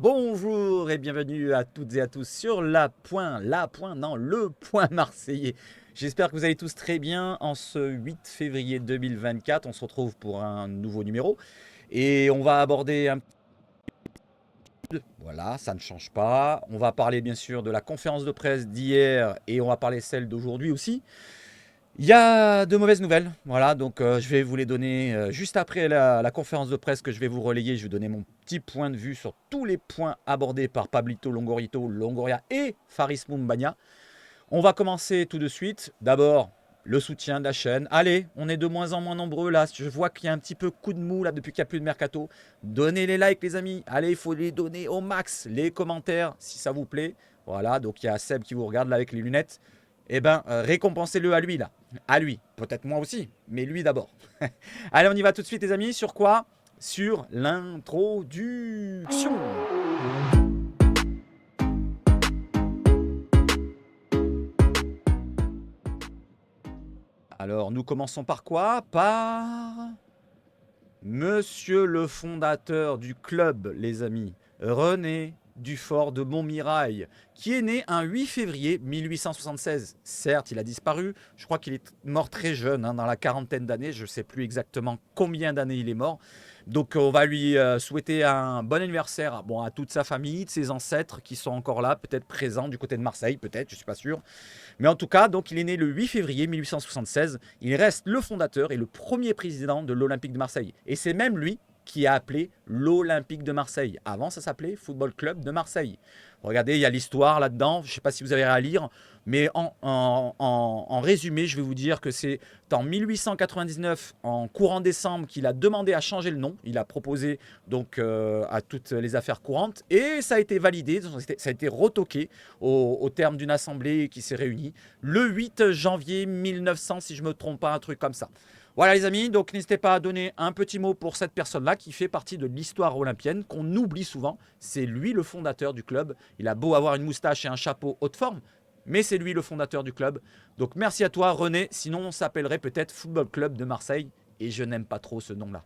Bonjour et bienvenue à toutes et à tous sur le point marseillais. J'espère que vous allez tous très bien en ce 8 février 2024. On se retrouve pour un nouveau numéro et on va aborder un voilà, ça ne change pas. On va parler bien sûr de la conférence de presse d'hier et on va parler celle d'aujourd'hui aussi. Il y a de mauvaises nouvelles, voilà, donc je vais vous les donner juste après la conférence de presse que je vais vous relayer. Je vais donner mon petit point de vue sur tous les points abordés par Pablito Longoria et Faris Moumbagna. On va commencer tout de suite. D'abord, le soutien de la chaîne. Allez, on est de moins en moins nombreux là. Je vois qu'il y a un petit peu coup de mou là depuis qu'il n'y a plus de mercato. Donnez les likes les amis. Allez, il faut les donner au max. Les commentaires si ça vous plaît. Voilà, donc il y a Seb qui vous regarde là avec les lunettes. Eh ben, récompensez-le à lui là. À lui. Peut-être moi aussi, mais lui d'abord. Allez, on y va tout de suite les amis. Sur quoi? Sur l'introduction. Alors, nous commençons par quoi? Par Monsieur le fondateur du club, les amis, René Dufort de Montmirail, qui est né un 8 février 1876. Certes, il a disparu, je crois qu'il est mort très jeune, dans la quarantaine d'années, je ne sais plus exactement combien d'années il est mort. Donc on va lui souhaiter un bon anniversaire à toute sa famille, de ses ancêtres qui sont encore là, peut-être présents du côté de Marseille, peut-être, je ne suis pas sûr. Mais en tout cas, donc, il est né le 8 février 1876. Il reste le fondateur et le premier président de l'Olympique de Marseille. Et c'est même lui qui a appelé l'Olympique de Marseille. Avant, ça s'appelait Football Club de Marseille. Regardez, il y a l'histoire là-dedans. Je ne sais pas si vous avez à lire. Mais en résumé, je vais vous dire que c'est en 1899, en courant décembre, qu'il a demandé à changer le nom. Il a proposé donc à toutes les affaires courantes. Et ça a été validé, ça a été retoqué au terme d'une assemblée qui s'est réunie le 8 janvier 1900, si je ne me trompe pas, un truc comme ça. Voilà les amis, donc n'hésitez pas à donner un petit mot pour cette personne-là qui fait partie de l'histoire olympienne, qu'on oublie souvent. C'est lui le fondateur du club. Il a beau avoir une moustache et un chapeau haute forme, mais c'est lui le fondateur du club. Donc merci à toi René, sinon on s'appellerait peut-être Football Club de Marseille. Et je n'aime pas trop ce nom-là.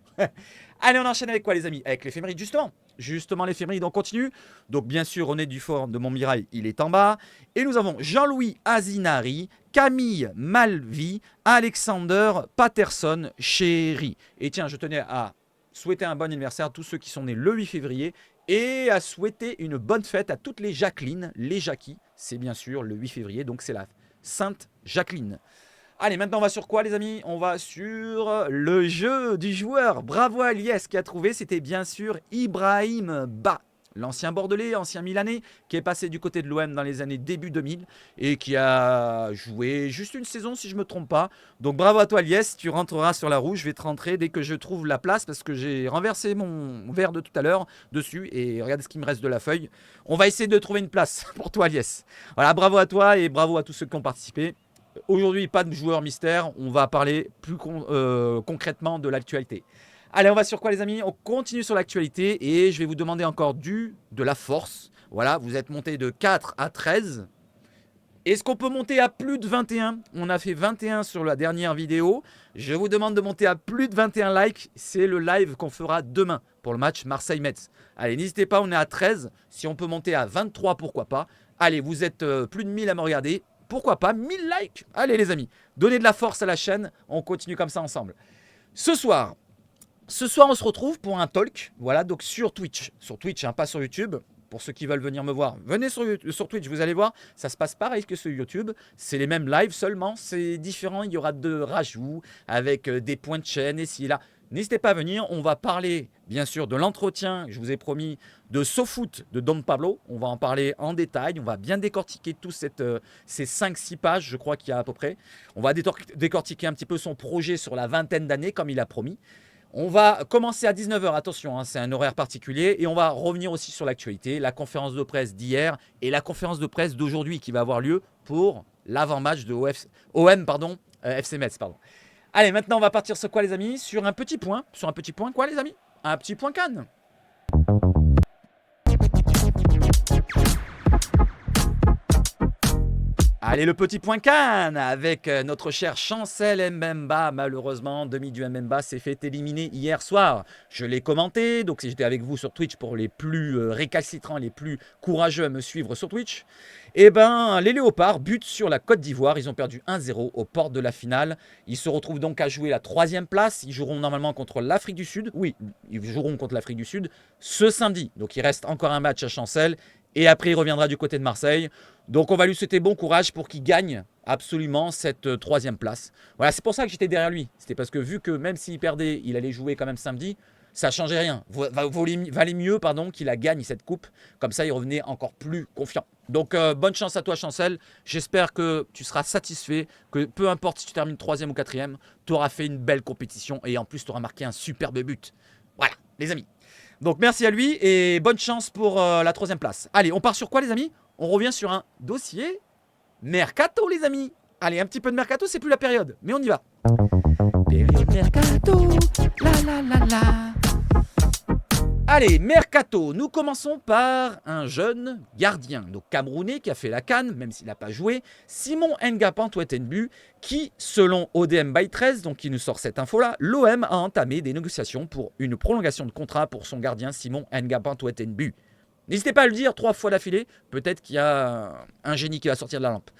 Allez, on enchaîne avec quoi les amis? Avec l'éphéméride justement. Justement l'éphéméride, on continue. Donc bien sûr, René Dufort de Montmirail, il est en bas. Et nous avons Jean-Louis Azinari, Camille Malvi, Alexander Patterson Chéry. Et tiens, je tenais à souhaiter un bon anniversaire à tous ceux qui sont nés le 8 février et à souhaiter une bonne fête à toutes les Jacqueline, les Jackie. C'est bien sûr le 8 février, donc c'est la Sainte Jacqueline. Allez, maintenant on va sur quoi les amis? On va sur le jeu du joueur. Bravo à Lies qui a trouvé, c'était bien sûr Ibrahim Ba. L'ancien Bordelais, ancien Milanais, qui est passé du côté de l'OM dans les années début 2000 et qui a joué juste une saison si je ne me trompe pas. Donc bravo à toi Lies, tu rentreras sur la roue, je vais te rentrer dès que je trouve la place parce que j'ai renversé mon verre de tout à l'heure dessus et regardez ce qui me reste de la feuille. On va essayer de trouver une place pour toi Lies. Voilà, bravo à toi et bravo à tous ceux qui ont participé. Aujourd'hui, pas de joueur mystère, on va parler plus concrètement de l'actualité. Allez, on va sur quoi les amis? On continue sur l'actualité et je vais vous demander encore de la force. Voilà, vous êtes monté de 4 à 13. Est-ce qu'on peut monter à plus de 21? On a fait 21 sur la dernière vidéo. Je vous demande de monter à plus de 21 likes. C'est le live qu'on fera demain pour le match Marseille-Metz. Allez, n'hésitez pas, on est à 13. Si on peut monter à 23, pourquoi pas. Allez, vous êtes plus de 1000 à me regarder. Pourquoi pas 1000 likes? Allez les amis, donnez de la force à la chaîne. On continue comme ça ensemble. Ce soir, on se retrouve pour un talk. Voilà, donc sur Twitch. Sur Twitch, pas sur YouTube. Pour ceux qui veulent venir me voir, venez sur Twitch, vous allez voir, ça se passe pareil que sur YouTube. C'est les mêmes lives seulement, c'est différent. Il y aura de rajouts avec des points de chaîne ici et là. N'hésitez pas à venir, on va parler bien sûr de l'entretien, je vous ai promis, de SoFoot de Don Pablo. On va en parler en détail, on va bien décortiquer tous ces 5-6 pages, je crois qu'il y a à peu près. On va décortiquer un petit peu son projet sur la vingtaine d'années comme il a promis. On va commencer à 19 h, attention, c'est un horaire particulier. Et on va revenir aussi sur l'actualité, la conférence de presse d'hier et la conférence de presse d'aujourd'hui qui va avoir lieu pour l'avant-match de FC Metz. Allez, maintenant on va partir sur quoi les amis? Sur un petit point. Sur un petit point quoi les amis? Un petit point Cannes. Allez, le petit point Cannes avec notre cher Chancel Mbemba. Malheureusement, demi du Mbemba s'est fait éliminer hier soir. Je l'ai commenté, donc si j'étais avec vous sur Twitch pour les plus récalcitrants, les plus courageux à me suivre sur Twitch, eh ben, les Léopards butent sur la Côte d'Ivoire. Ils ont perdu 1-0 aux portes de la finale. Ils se retrouvent donc à jouer la 3e place. Ils joueront normalement contre l'Afrique du Sud. Oui, ils joueront contre l'Afrique du Sud ce samedi. Donc il reste encore un match à Chancel. Et après, il reviendra du côté de Marseille. Donc on va lui souhaiter bon courage pour qu'il gagne absolument cette 3e place. Voilà, c'est pour ça que j'étais derrière lui. C'était parce que vu que même s'il perdait, il allait jouer quand même samedi, ça ne changeait rien. Valait mieux qu'il la gagne cette coupe. Comme ça, il revenait encore plus confiant. Donc bonne chance à toi Chancel. J'espère que tu seras satisfait, que peu importe si tu termines 3e ou 4e, tu auras fait une belle compétition et en plus tu auras marqué un superbe but. Voilà les amis. Donc merci à lui et bonne chance pour la 3e place. Allez, on part sur quoi les amis? On revient sur un dossier Mercato les amis. Allez, un petit peu de Mercato, c'est plus la période, mais on y va. Période Mercato, la. Allez, Mercato, nous commençons par un jeune gardien, donc camerounais qui a fait la CAN, même s'il n'a pas joué, Simon Nga-Pantouetenbu, qui, selon ODM by 13, donc qui nous sort cette info-là, l'OM a entamé des négociations pour une prolongation de contrat pour son gardien Simon Nga-Pantouetenbu. N'hésitez pas à le dire 3 fois d'affilée, peut-être qu'il y a un génie qui va sortir de la lampe.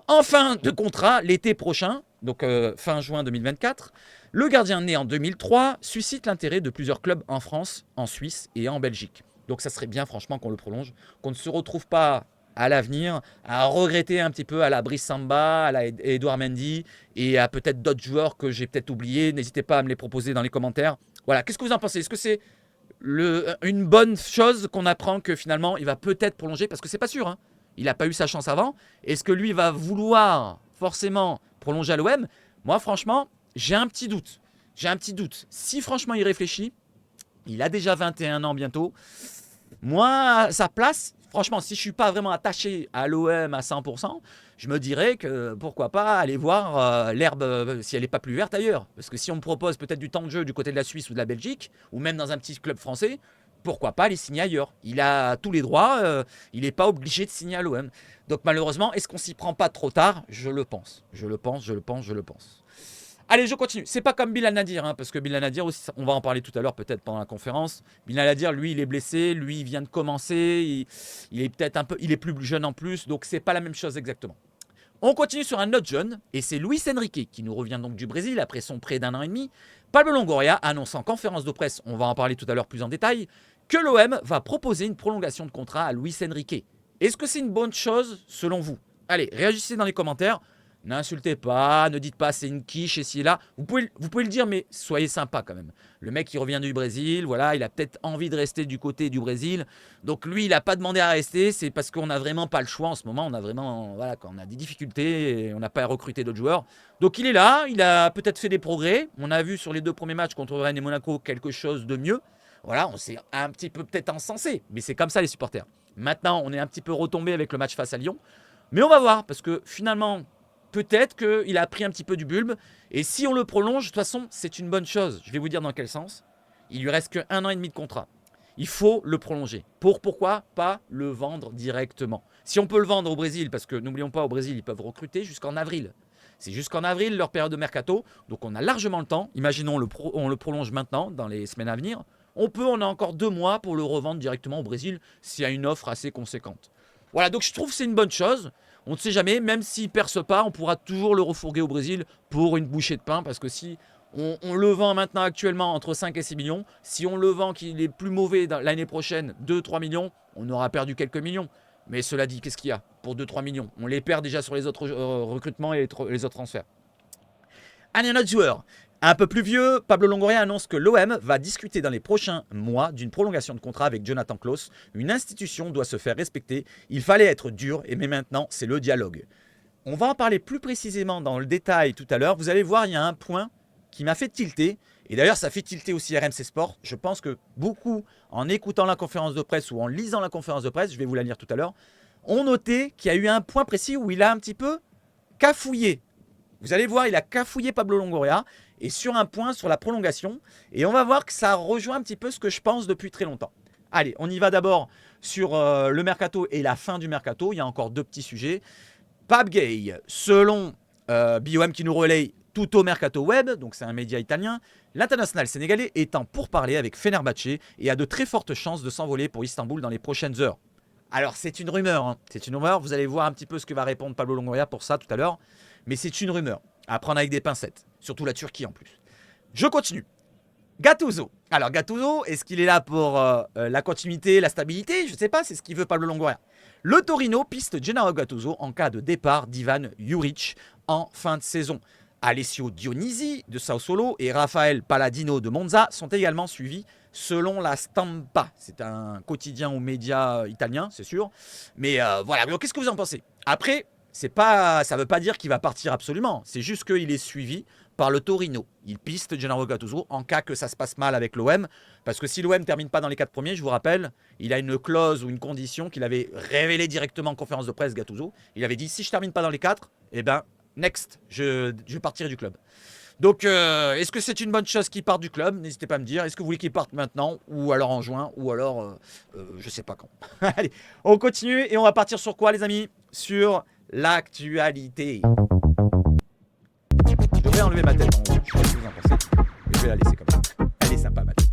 En fin de contrat, l'été prochain, donc fin juin 2024, le gardien né en 2003 suscite l'intérêt de plusieurs clubs en France, en Suisse et en Belgique. Donc ça serait bien franchement qu'on le prolonge, qu'on ne se retrouve pas à l'avenir à regretter un petit peu à la Brice Samba, à la Edouard Mendy et à peut-être d'autres joueurs que j'ai peut-être oubliés. N'hésitez pas à me les proposer dans les commentaires. Voilà, qu'est-ce que vous en pensez? Est-ce que c'est une bonne chose qu'on apprend que finalement il va peut-être prolonger? Parce que c'est pas sûr, hein. Il n'a pas eu sa chance avant. Est-ce que lui va vouloir forcément prolonger à l'OM? Moi franchement, j'ai un petit doute. Si franchement il réfléchit, il a déjà 21 ans bientôt. Moi, à sa place, franchement, si je ne suis pas vraiment attaché à l'OM à 100%, je me dirais que pourquoi pas aller voir l'herbe si elle n'est pas plus verte ailleurs. Parce que si on me propose peut-être du temps de jeu du côté de la Suisse ou de la Belgique, ou même dans un petit club français, pourquoi pas aller signer ailleurs? Il a tous les droits, il n'est pas obligé de signer à l'OM. Donc malheureusement, est-ce qu'on s'y prend pas trop tard? Je le pense. Allez, je continue. C'est pas comme Bilal Nadir, hein, parce que Bilal Nadir aussi, on va en parler tout à l'heure peut-être pendant la conférence. Bilal Nadir, lui, il est blessé, lui, il vient de commencer, il est peut-être il est plus jeune en plus, donc c'est pas la même chose exactement. On continue sur un autre jeune, et c'est Luis Enrique qui nous revient donc du Brésil après son prêt d'1 an et demi. Pablo Longoria annonce en conférence de presse, on va en parler tout à l'heure plus en détail, que l'OM va proposer une prolongation de contrat à Luis Enrique. Est-ce que c'est une bonne chose selon vous? Allez, réagissez dans les commentaires. N'insultez pas, ne dites pas c'est une quiche ici et là. Vous pouvez le dire, mais soyez sympa quand même. Le mec, il revient du Brésil, voilà, il a peut-être envie de rester du côté du Brésil. Donc lui, il n'a pas demandé à rester, c'est parce qu'on n'a vraiment pas le choix en ce moment. On a vraiment, voilà, on a des difficultés et on n'a pas recruté d'autres joueurs. Donc il est là, il a peut-être fait des progrès. On a vu sur les 2 premiers matchs contre Rennes et Monaco quelque chose de mieux. Voilà, on s'est un petit peu peut-être encensé, mais c'est comme ça les supporters. Maintenant, on est un petit peu retombé avec le match face à Lyon. Mais on va voir, parce que finalement, peut-être qu'il a pris un petit peu du bulbe. Et si on le prolonge, de toute façon, c'est une bonne chose. Je vais vous dire dans quel sens. Il lui reste que 1 an et demi de contrat. Il faut le prolonger. Pourquoi pas le vendre directement? Si on peut le vendre au Brésil, parce que n'oublions pas, au Brésil, ils peuvent recruter jusqu'en avril. C'est jusqu'en avril leur période de mercato. Donc on a largement le temps. Imaginons on le prolonge maintenant, dans les semaines à venir. On a encore 2 mois pour le revendre directement au Brésil s'il y a une offre assez conséquente. Voilà, donc je trouve que c'est une bonne chose. On ne sait jamais, même s'il ne perce pas, on pourra toujours le refourguer au Brésil pour une bouchée de pain. Parce que si on le vend maintenant actuellement entre 5 et 6 millions, si on le vend qu'il est plus mauvais l'année prochaine, 2-3 millions, on aura perdu quelques millions. Mais cela dit, qu'est-ce qu'il y a pour 2-3 millions? On les perd déjà sur les autres recrutements et les autres transferts. Allez, un autre joueur. Un peu plus vieux, Pablo Longoria annonce que l'OM va discuter dans les prochains mois d'une prolongation de contrat avec Jonathan Klaus. Une institution doit se faire respecter. Il fallait être dur, mais maintenant, c'est le dialogue. On va en parler plus précisément dans le détail tout à l'heure. Vous allez voir, il y a un point qui m'a fait tilter. Et d'ailleurs, ça fait tilter aussi RMC Sport. Je pense que beaucoup, en écoutant la conférence de presse ou en lisant la conférence de presse, je vais vous la lire tout à l'heure, ont noté qu'il y a eu un point précis où il a un petit peu cafouillé. Vous allez voir, il a cafouillé Pablo Longoria et sur un point, sur la prolongation. Et on va voir que ça rejoint un petit peu ce que je pense depuis très longtemps. Allez, on y va d'abord sur le mercato et la fin du mercato. Il y a encore 2 petits sujets. Pape Gay, selon BOM qui nous relaye tout au Mercato Web, donc c'est un média italien, l'international sénégalais est en pourparlers avec Fenerbahçe et a de très fortes chances de s'envoler pour Istanbul dans les prochaines heures. Alors c'est une rumeur, hein. C'est une rumeur, vous allez voir un petit peu ce que va répondre Pablo Longoria pour ça tout à l'heure, mais c'est une rumeur, à prendre avec des pincettes, surtout la Turquie en plus. Je continue. Gattuso. Alors Gattuso, est-ce qu'il est là pour la continuité, la stabilité? Je ne sais pas, c'est ce qu'il veut Pablo Longoria. Le Torino piste Gennaro Gattuso en cas de départ d'Ivan Juric en fin de saison. Alessio Dionisi de Sao Solo et Rafael Palladino de Monza sont également suivis selon la Stampa. C'est un quotidien aux médias italiens, c'est sûr. Mais voilà, qu'est-ce que vous en pensez? Après, ça ne veut pas dire qu'il va partir absolument. C'est juste qu'il est suivi par le Torino. Il piste Gennaro Gattuso en cas que ça se passe mal avec l'OM. Parce que si l'OM ne termine pas dans les 4 premiers, je vous rappelle, il a une clause ou une condition qu'il avait révélée directement en conférence de presse, Gattuso. Il avait dit, si je ne termine pas dans les 4, eh ben, next, je partirai du club. Donc, est-ce que c'est une bonne chose qu'il parte du club? N'hésitez pas à me dire. Est-ce que vous voulez qu'il parte maintenant, ou alors en juin, ou alors, je sais pas quand. Allez, on continue et on va partir sur quoi, les amis? Sur l'actualité. Je devrais enlever ma tête. Je sais pas ce que vous en pensez, mais je vais la laisser comme ça. Elle est sympa, ma tête.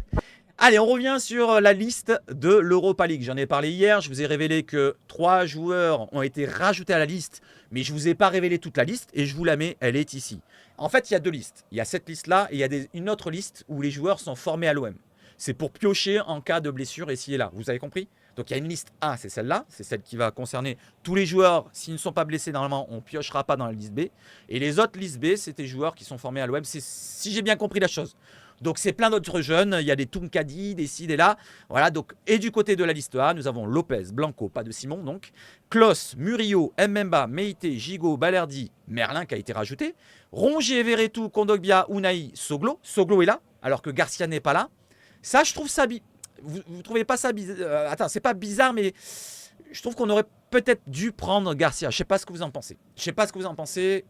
Allez, on revient sur la liste de l'Europa League. J'en ai parlé hier. Je vous ai révélé que 3 joueurs ont été rajoutés à la liste, mais je ne vous ai pas révélé toute la liste et je vous la mets. Elle est ici. En fait, il y a 2 listes. Il y a cette liste-là et il y a une autre liste où les joueurs sont formés à l'OM. C'est pour piocher en cas de blessure ici et là. Vous avez compris? Donc il y a une liste A, c'est celle-là. C'est celle qui va concerner tous les joueurs. S'ils ne sont pas blessés, normalement, on ne piochera pas dans la liste B. Et les autres listes B, c'est des joueurs qui sont formés à l'OM. C'est si j'ai bien compris la chose. Donc c'est plein d'autres jeunes, il y a des Tunkadi, des ci, des là. Voilà, donc, et du côté de la liste A, nous avons Lopez, Blanco, pas de Simon donc, Klos, Murillo, Mbemba, Meite, Gigot, Balerdi, Merlin qui a été rajouté, Rongier, Verretou, Kondogbia, Unai, Soglo. Soglo est là, alors que Garcia n'est pas là. Ça, je trouve ça... Vous trouvez pas ça bizarre? Attends, c'est pas bizarre, mais je trouve qu'on aurait peut-être dû prendre Garcia. Je sais pas ce que vous en pensez.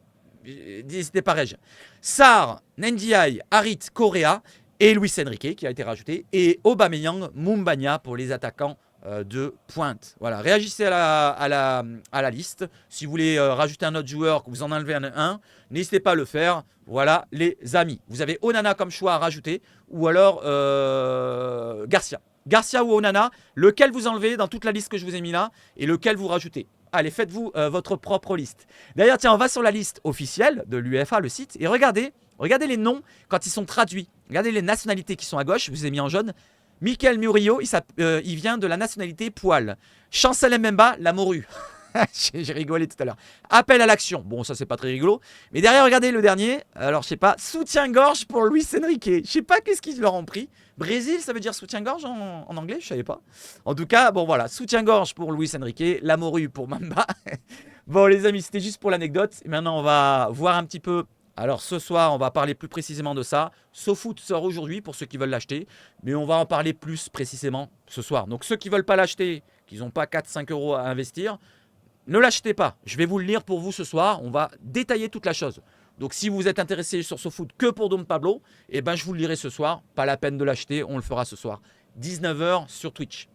N'hésitez pas à réagir. Sarr, Ndiaye, Harit, Correa et Luis Enrique qui a été rajouté. Et Aubameyang, Mumbagna pour les attaquants de pointe. Voilà, réagissez à la liste. Si vous voulez rajouter un autre joueur, que vous en enlevez un, n'hésitez pas à le faire. Voilà les amis. Vous avez Onana comme choix à rajouter ou alors Garcia. Garcia ou Onana, lequel vous enlevez dans toute la liste que je vous ai mis là et lequel vous rajoutez. Allez, faites-vous votre propre liste. D'ailleurs, tiens, on va sur la liste officielle de l'UEFA, le site, et regardez les noms quand ils sont traduits. Regardez les nationalités qui sont à gauche, je vous ai mis en jaune. Michael Murillo, il vient de la nationalité poil. Chancel Mbemba, la morue. J'ai rigolé tout à l'heure. Appel à l'action. Bon, ça, c'est pas très rigolo. Mais derrière, regardez le dernier. Alors, je sais pas. Soutien-gorge pour Luis Enrique. Je sais pas qu'est-ce qu'ils leur ont pris. Brésil, ça veut dire soutien-gorge en anglais? Je savais pas. En tout cas, bon, voilà. Soutien-gorge pour Luis Enrique. La morue pour Mamba. Bon, les amis, c'était juste pour l'anecdote. Maintenant, on va voir un petit peu. Alors, ce soir, on va parler plus précisément de ça. SoFoot sort aujourd'hui pour ceux qui veulent l'acheter. Mais on va en parler plus précisément ce soir. Donc, ceux qui veulent pas l'acheter, qui n'ont pas 4-5 euros à investir, ne l'achetez pas. Je vais vous le lire pour vous ce soir. On va détailler toute la chose. Donc, si vous êtes intéressé sur SoFoot que pour Dom Pablo, eh ben, je vous le lirai ce soir. Pas la peine de l'acheter. On le fera ce soir. 19h sur Twitch.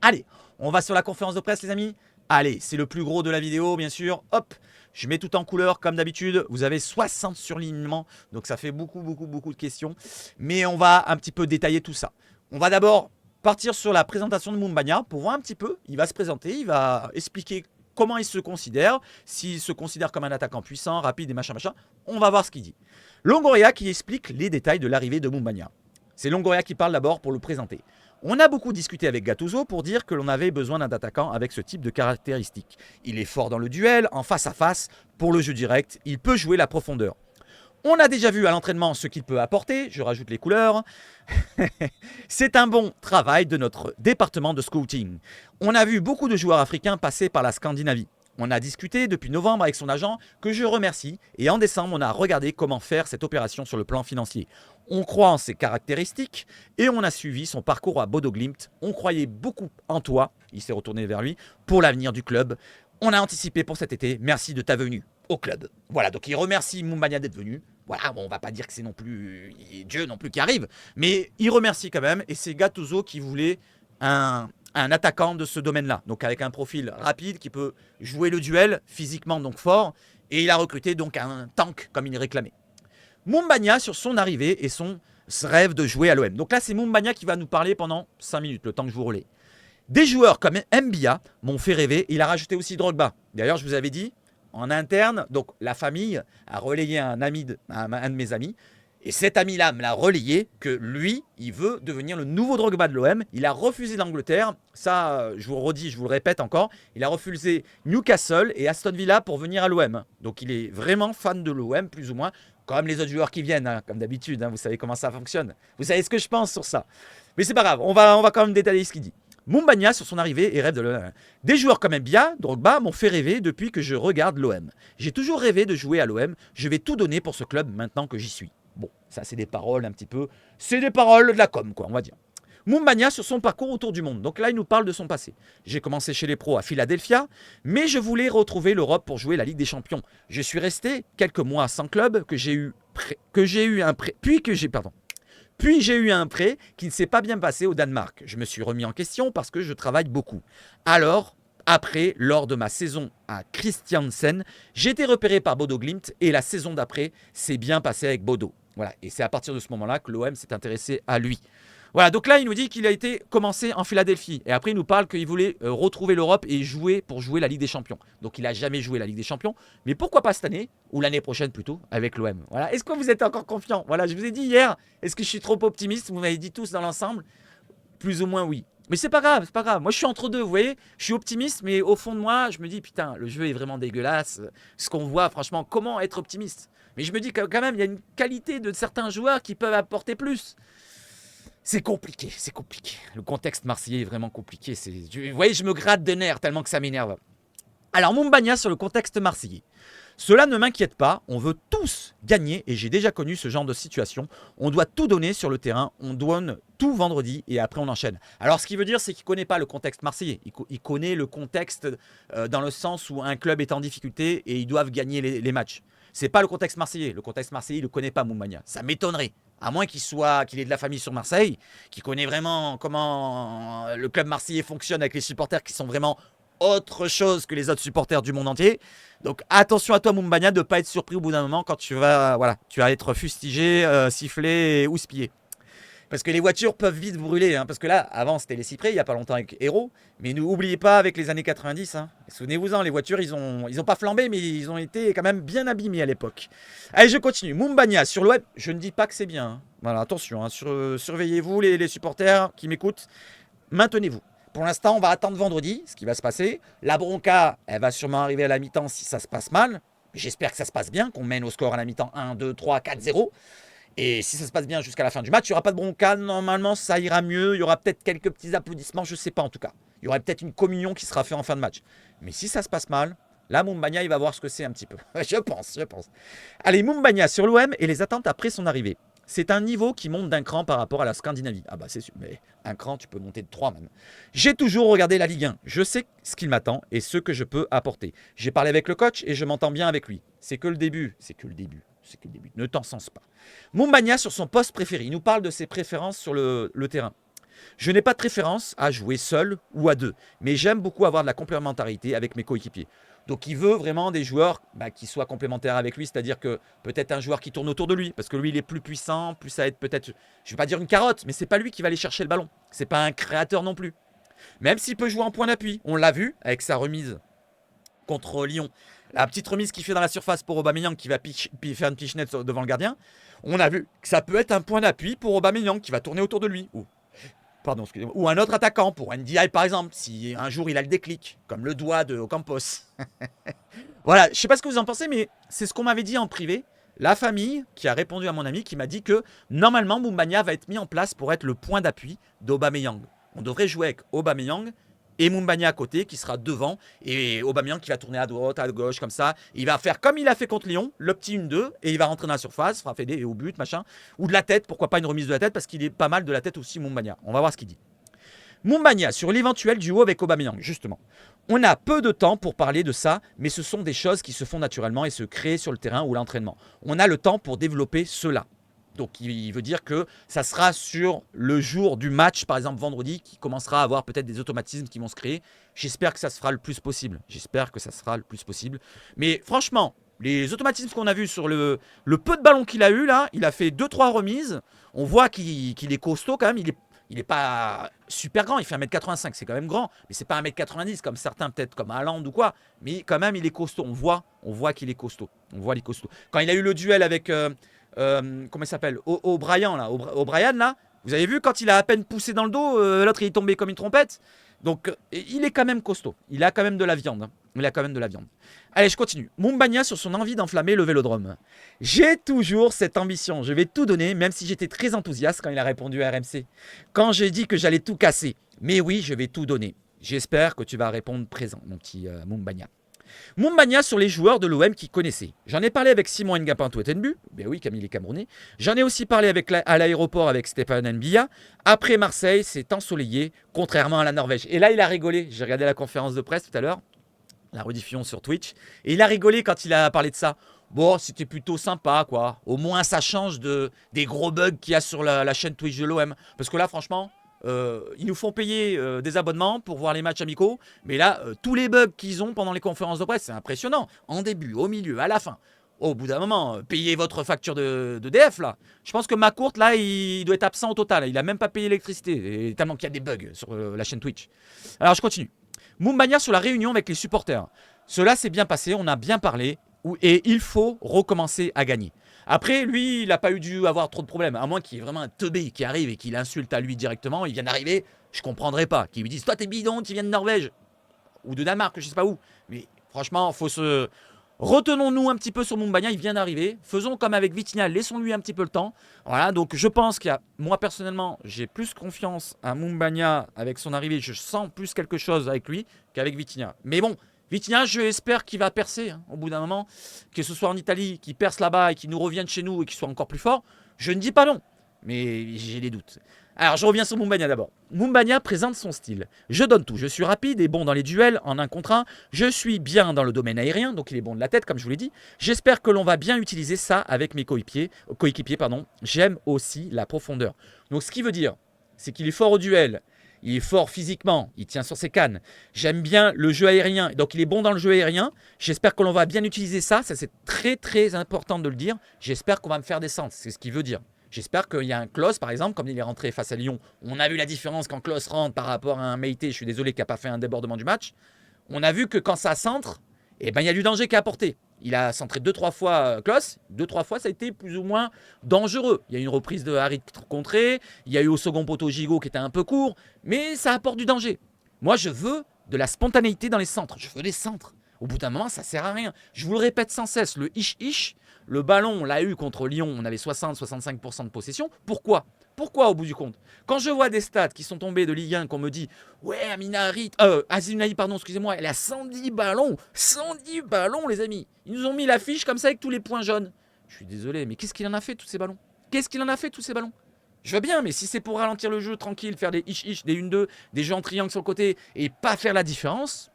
Allez, on va sur la conférence de presse, les amis. Allez, c'est le plus gros de la vidéo, bien sûr. Hop, je mets tout en couleur comme d'habitude. Vous avez 60 surlignements. Donc, ça fait beaucoup de questions. Mais on va un petit peu détailler tout ça. On va d'abord partir sur la présentation de Mumbagna pour voir un petit peu. Il va se présenter, il va expliquer comment il se considère, s'il se considère comme un attaquant puissant, rapide et machin. On va voir ce qu'il dit. Longoria qui explique les détails de l'arrivée de Mumbagna. C'est Longoria qui parle d'abord pour le présenter. On a beaucoup discuté avec Gattuso pour dire que l'on avait besoin d'un attaquant avec ce type de caractéristiques. Il est fort dans le duel, en face à face, pour le jeu direct, il peut jouer la profondeur. On a déjà vu à l'entraînement ce qu'il peut apporter, je rajoute les couleurs. C'est un bon travail de notre département de scouting. On a vu beaucoup de joueurs africains passer par la Scandinavie. On a discuté depuis novembre avec son agent, que je remercie, et en décembre, on a regardé comment faire cette opération sur le plan financier. On croit en ses caractéristiques, et on a suivi son parcours à Bodo Glimt. On croyait beaucoup en toi, il s'est retourné vers lui, pour l'avenir du club. On a anticipé pour cet été, merci de ta venue au club. Voilà, donc il remercie Mumbagna d'être venu. Voilà, bon, on va pas dire que c'est non plus Dieu non plus qui arrive, mais il remercie quand même, et c'est Gattuso qui voulait un un attaquant de ce domaine-là, donc avec un profil rapide qui peut jouer le duel, physiquement donc fort, et il a recruté donc un tank comme il est réclamé. Moumbagna sur son arrivée et son rêve de jouer à l'OM. Donc là, c'est Moumbagna qui va nous parler pendant 5 minutes, le temps que je vous relais. Des joueurs comme Mbia m'ont fait rêver. Il a rajouté aussi Drogba. D'ailleurs, je vous avais dit, en interne, donc la famille a relayé un de mes amis. Et cet ami-là me l'a relayé que lui, il veut devenir le nouveau Drogba de l'OM. Il a refusé l'Angleterre. Ça, je vous le redis, je vous le répète encore. Il a refusé Newcastle et Aston Villa pour venir à l'OM. Donc il est vraiment fan de l'OM, plus ou moins. Comme les autres joueurs qui viennent, hein, comme d'habitude. Hein, vous savez comment ça fonctionne. Vous savez ce que je pense sur ça. Mais c'est pas grave, on va quand même détailler ce qu'il dit. Moumbagna sur son arrivée et rêve de l'OM. Des joueurs comme Mbia, Drogba m'ont fait rêver depuis que je regarde l'OM. J'ai toujours rêvé de jouer à l'OM. Je vais tout donner pour ce club maintenant que j'y suis. Bon, ça c'est des paroles un petit peu... C'est des paroles de la com, quoi, on va dire. Moumbagna sur son parcours autour du monde. Donc là, il nous parle de son passé. J'ai commencé chez les pros à Philadelphia, mais je voulais retrouver l'Europe pour jouer la Ligue des Champions. Je suis resté quelques mois sans club, puis j'ai eu un prêt qui ne s'est pas bien passé au Danemark. Je me suis remis en question parce que je travaille beaucoup. Alors, après, lors de ma saison à Christiansen, j'ai été repéré par Bodo Glimt et la saison d'après s'est bien passée avec Bodo. Voilà, et c'est à partir de ce moment-là que l'OM s'est intéressé à lui. Voilà, donc là, il nous dit qu'il a été commencé en Philadelphie. Et après, il nous parle qu'il voulait retrouver l'Europe et jouer pour jouer la Ligue des Champions. Donc, il n'a jamais joué la Ligue des Champions. Mais pourquoi pas cette année, ou l'année prochaine plutôt, avec l'OM. Voilà. Est-ce que vous êtes encore confiant? Voilà, je vous ai dit hier, est-ce que je suis trop optimiste? Vous m'avez dit tous dans l'ensemble. Plus ou moins oui. Mais c'est pas grave, c'est pas grave. Moi, je suis entre deux, vous voyez. Je suis optimiste, mais au fond de moi, je me dis, putain, le jeu est vraiment dégueulasse. Ce qu'on voit, franchement, comment être optimiste? Mais je me dis quand même, il y a une qualité de certains joueurs qui peuvent apporter plus. C'est compliqué, c'est compliqué. Le contexte marseillais est vraiment compliqué. Vous voyez, je me gratte de nerfs tellement que ça m'énerve. Alors, Moumbagna sur le contexte marseillais. Cela ne m'inquiète pas, on veut tous gagner et j'ai déjà connu ce genre de situation. On doit tout donner sur le terrain, on donne tout vendredi et après on enchaîne. Alors ce qui veut dire c'est qu'il ne connaît pas le contexte marseillais, il connaît le contexte dans le sens où un club est en difficulté et ils doivent gagner les matchs. C'est pas le contexte marseillais, le contexte marseillais il ne le connaît pas Moumbagna, ça m'étonnerait. À moins qu'il ait de la famille sur Marseille, qu'il connaît vraiment comment le club marseillais fonctionne avec les supporters qui sont vraiment autre chose que les autres supporters du monde entier. Donc attention à toi Moumbagna de ne pas être surpris au bout d'un moment quand tu vas être fustigé, sifflé, houspillé. Parce que les voitures peuvent vite brûler. Hein, parce que là, avant c'était les Cyprès, il n'y a pas longtemps avec Hero. Mais n'oubliez pas avec les années 90. Hein, souvenez-vous-en, les voitures, ils ont pas flambé, mais ils ont été quand même bien abîmés à l'époque. Allez, je continue. Moumbagna sur le web, je ne dis pas que c'est bien. Hein. Voilà, attention, hein, surveillez-vous les supporters qui m'écoutent. Maintenez-vous. Pour l'instant, on va attendre vendredi, ce qui va se passer. La bronca, elle va sûrement arriver à la mi-temps si ça se passe mal. J'espère que ça se passe bien, qu'on mène au score à la mi-temps 1, 2, 3, 4, 0. Et si ça se passe bien jusqu'à la fin du match, il n'y aura pas de bronca. Normalement, ça ira mieux. Il y aura peut-être quelques petits applaudissements, je ne sais pas en tout cas. Il y aura peut-être une communion qui sera faite en fin de match. Mais si ça se passe mal, là, Moumbagna, il va voir ce que c'est un petit peu. je pense. Allez, Moumbagna sur l'OM et les attentes après son arrivée. C'est un niveau qui monte d'un cran par rapport à la Scandinavie. Ah bah c'est sûr, mais un cran, tu peux monter de 3 même. J'ai toujours regardé la Ligue 1. Je sais ce qu'il m'attend et ce que je peux apporter. J'ai parlé avec le coach et je m'entends bien avec lui. C'est que le début. Ne t'en sens pas. Moumbagna sur son poste préféré. Il nous parle de ses préférences sur le terrain. Je n'ai pas de préférence à jouer seul ou à deux, mais j'aime beaucoup avoir de la complémentarité avec mes coéquipiers. Donc il veut vraiment des joueurs qui soient complémentaires avec lui, c'est-à-dire que peut-être un joueur qui tourne autour de lui, parce que lui il est plus puissant, plus ça va être peut-être, je ne vais pas dire une carotte, mais c'est pas lui qui va aller chercher le ballon. C'est pas un créateur non plus. Même s'il peut jouer en point d'appui, on l'a vu avec sa remise contre Lyon. La petite remise qu'il fait dans la surface pour Aubameyang qui va faire une pichenette devant le gardien. On a vu que ça peut être un point d'appui pour Aubameyang qui va tourner autour de lui. Ou un autre attaquant pour NDI par exemple, si un jour il a le déclic, comme le doigt de Ocampos. Voilà, je ne sais pas ce que vous en pensez, mais c'est ce qu'on m'avait dit en privé. La famille qui a répondu à mon ami qui m'a dit que normalement Moumbagna va être mis en place pour être le point d'appui d'Aubameyang. On devrait jouer avec Aubameyang et Moumbagna à côté qui sera devant et Aubameyang qui va tourner à droite, à gauche comme ça. Il va faire comme il a fait contre Lyon, le petit 1-2 et il va rentrer dans la surface, frapper des au but, machin. Ou de la tête, pourquoi pas une remise de la tête parce qu'il est pas mal de la tête aussi Moumbagna. On va voir ce qu'il dit. Moumbagna sur l'éventuel duo avec Aubameyang, justement. On a peu de temps pour parler de ça, mais ce sont des choses qui se font naturellement et se créent sur le terrain ou l'entraînement. On a le temps pour développer cela. Donc il veut dire que ça sera sur le jour du match, par exemple vendredi, qui commencera à avoir peut-être des automatismes qui vont se créer. J'espère que ça se fera le plus possible. J'espère que ça sera le plus possible. Mais franchement, les automatismes qu'on a vus sur le peu de ballons qu'il a eu là, il a fait 2-3 remises. On voit qu'il est costaud quand même. Il est pas super grand, il fait 1m85, c'est quand même grand, mais c'est pas 1m90 comme certains, peut-être comme Haaland ou quoi, mais quand même il est costaud, on voit qu'il est costaud, on voit il est costaud. Quand il a eu le duel avec, comment il s'appelle, O'Brien là, O'Brien là, vous avez vu quand il a à peine poussé dans le dos, l'autre il est tombé comme une trompette, donc il est quand même costaud, il a quand même de la viande, il a quand même de la viande. Allez, je continue. Mumbagna sur son envie d'enflammer le Vélodrome. J'ai toujours cette ambition. Je vais tout donner, même si j'étais très enthousiaste quand il a répondu à RMC. Quand j'ai dit que j'allais tout casser. Mais oui, je vais tout donner. J'espère que tu vas répondre présent, mon petit Mumbagna. Mumbagna sur les joueurs de l'OM qui connaissaient. J'en ai parlé avec Simon Ngapin-Touettenbu. Ben oui, Camille est Camerounais. J'en ai aussi parlé à l'aéroport avec Stéphane Mbia. Après Marseille, c'est ensoleillé, contrairement à la Norvège. Et là, il a rigolé. J'ai regardé la conférence de presse tout à l'heure, la rediffusion sur Twitch, et il a rigolé quand il a parlé de ça. Bon, c'était plutôt sympa, quoi. Au moins, ça change des gros bugs qu'il y a sur la chaîne Twitch de l'OM. Parce que là, franchement, ils nous font payer des abonnements pour voir les matchs amicaux. Mais là, tous les bugs qu'ils ont pendant les conférences de presse, c'est impressionnant. En début, au milieu, à la fin. Au bout d'un moment, payez votre facture de DF, là. Je pense que Macourt, là, il doit être absent au total. Il n'a même pas payé l'électricité, tellement qu'il y a des bugs sur la chaîne Twitch. Alors, je continue. Mumbagna sur la réunion avec les supporters. Cela s'est bien passé, on a bien parlé, et il faut recommencer à gagner. Après, lui, il n'a pas eu dû avoir trop de problèmes, à moins qu'il y ait vraiment un teubé qui arrive et qu'il insulte à lui directement. Il vient d'arriver, je ne comprendrais pas. Qu'il lui dise, toi t'es bidon, tu viens de Norvège, ou de Danemark, je ne sais pas où. Mais franchement, il faut se... Retenons-nous un petit peu sur Mumbagna, il vient d'arriver. Faisons comme avec Vitinha, laissons-lui un petit peu le temps. Voilà, donc je pense qu'il y a, moi personnellement, j'ai plus confiance à Mumbagna avec son arrivée. Je sens plus quelque chose avec lui qu'avec Vitinha. Mais bon, Vitinha, j'espère qu'il va percer hein, au bout d'un moment. Que ce soit en Italie, qu'il perce là-bas et qu'il nous revienne chez nous et qu'il soit encore plus fort. Je ne dis pas non, mais j'ai des doutes. Alors, je reviens sur Mumbagna d'abord. Mumbagna présente son style. Je donne tout. Je suis rapide et bon dans les duels en 1 contre 1. Je suis bien dans le domaine aérien, donc il est bon de la tête, comme je vous l'ai dit. J'espère que l'on va bien utiliser ça avec mes coéquipiers. J'aime aussi la profondeur. Donc, ce qui veut dire, c'est qu'il est fort au duel. Il est fort physiquement, il tient sur ses cannes. J'aime bien le jeu aérien, donc il est bon dans le jeu aérien. J'espère que l'on va bien utiliser ça. Ça, c'est très, très important de le dire. J'espère qu'on va me faire descendre. C'est ce qu'il veut dire. J'espère qu'il y a un Klose, par exemple, comme il est rentré face à Lyon. On a vu la différence quand Klose rentre par rapport à un Meïté. Je suis désolé, qui n'a pas fait un débordement du match. On a vu que quand ça centre, eh ben, il y a du danger qui est apporté. Il a centré 2-3 fois Klose. 2-3 fois, ça a été plus ou moins dangereux. Il y a eu une reprise de Harit contrée. Il y a eu au second poteau Gigot qui était un peu court. Mais ça apporte du danger. Moi, je veux de la spontanéité dans les centres. Je veux des centres. Au bout d'un moment, ça ne sert à rien. Je vous le répète sans cesse, le ish-ish, le ballon, on l'a eu contre Lyon, on avait 60-65% de possession. Pourquoi ? Pourquoi au bout du compte ? Quand je vois des stats qui sont tombés de Ligue 1, qu'on me dit « Ouais, Aziz pardon, excusez-moi, elle a 110 ballons. 110 ballons, les amis. Ils nous ont mis l'affiche comme ça avec tous les points jaunes. Je suis désolé, mais qu'est-ce qu'il en a fait, tous ces ballons ? Qu'est-ce qu'il en a fait, tous ces ballons ? Je veux bien, mais si c'est pour ralentir le jeu tranquille, faire des ish-ish, des 1-2, des jeux en triangle sur le côté et pas faire la différence,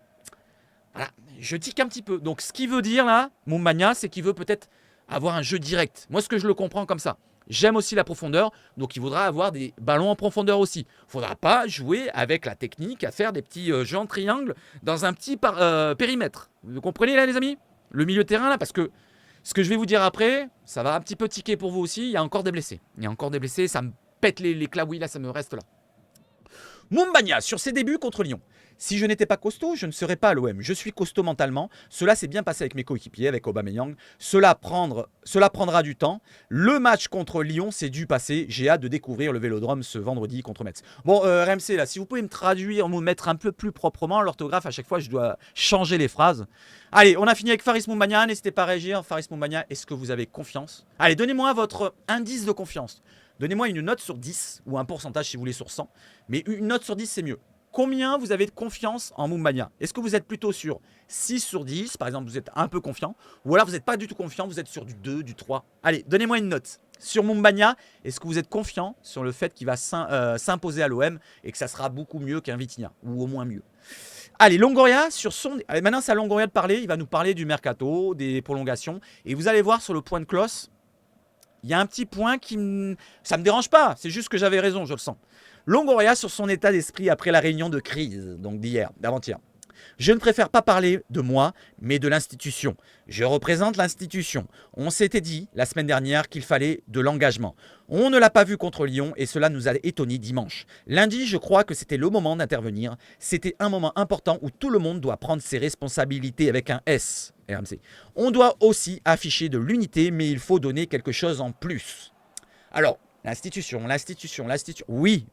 voilà, je tique un petit peu. Donc, ce qu'il veut dire là, Mumbagna, c'est qu'il veut peut-être avoir un jeu direct. Moi, ce que je le comprends comme ça. J'aime aussi la profondeur, donc il voudra avoir des ballons en profondeur aussi. Il ne faudra pas jouer avec la technique à faire des petits jeux en triangle dans un petit périmètre. Vous comprenez là, les amis ? Le milieu de terrain là, parce que ce que je vais vous dire après, ça va un petit peu tiquer pour vous aussi. Il y a encore des blessés. Ça me pète les claouilles là, ça me reste là. Mumbagna sur ses débuts contre Lyon. Si je n'étais pas costaud, je ne serais pas à l'OM. Je suis costaud mentalement. Cela s'est bien passé avec mes coéquipiers, avec Aubameyang. Cela prendra du temps. Le match contre Lyon s'est dû passer. J'ai hâte de découvrir le Vélodrome ce vendredi contre Metz. Bon, RMC, là, si vous pouvez me traduire, me mettre un peu plus proprement l'orthographe, à chaque fois, je dois changer les phrases. Allez, on a fini avec Faris Mumbagna. N'hésitez pas à réagir. Faris Mumbagna, est-ce que vous avez confiance ? Allez, donnez-moi votre indice de confiance. Donnez-moi une note sur 10, ou un pourcentage si vous voulez sur 100. Mais une note sur 10, c'est mieux. Combien vous avez de confiance en Mumbagna ? Est-ce que vous êtes plutôt sur 6 sur 10, par exemple, vous êtes un peu confiant, ou alors vous n'êtes pas du tout confiant, vous êtes sur du 2, du 3 ? Allez, donnez-moi une note. Sur Mumbagna, est-ce que vous êtes confiant sur le fait qu'il va s'imposer à l'OM et que ça sera beaucoup mieux qu'un Vitinha, ou au moins mieux ? Allez, Longoria, sur son... Allez, maintenant c'est à Longoria de parler, il va nous parler du mercato, des prolongations, et vous allez voir sur le point de Klose, Il y a un petit point ça me dérange pas, c'est juste que j'avais raison, je le sens. Longoria sur son état d'esprit après la réunion de crise, donc d'hier, d'avant-hier. Je ne préfère pas parler de moi, mais de l'institution. Je représente l'institution. On s'était dit la semaine dernière qu'il fallait de l'engagement. On ne l'a pas vu contre Lyon et cela nous a étonnés dimanche. Lundi, je crois que c'était le moment d'intervenir. C'était un moment important où tout le monde doit prendre ses responsabilités avec un S, RMC. On doit aussi afficher de l'unité, mais il faut donner quelque chose en plus. Alors, l'institution. Oui.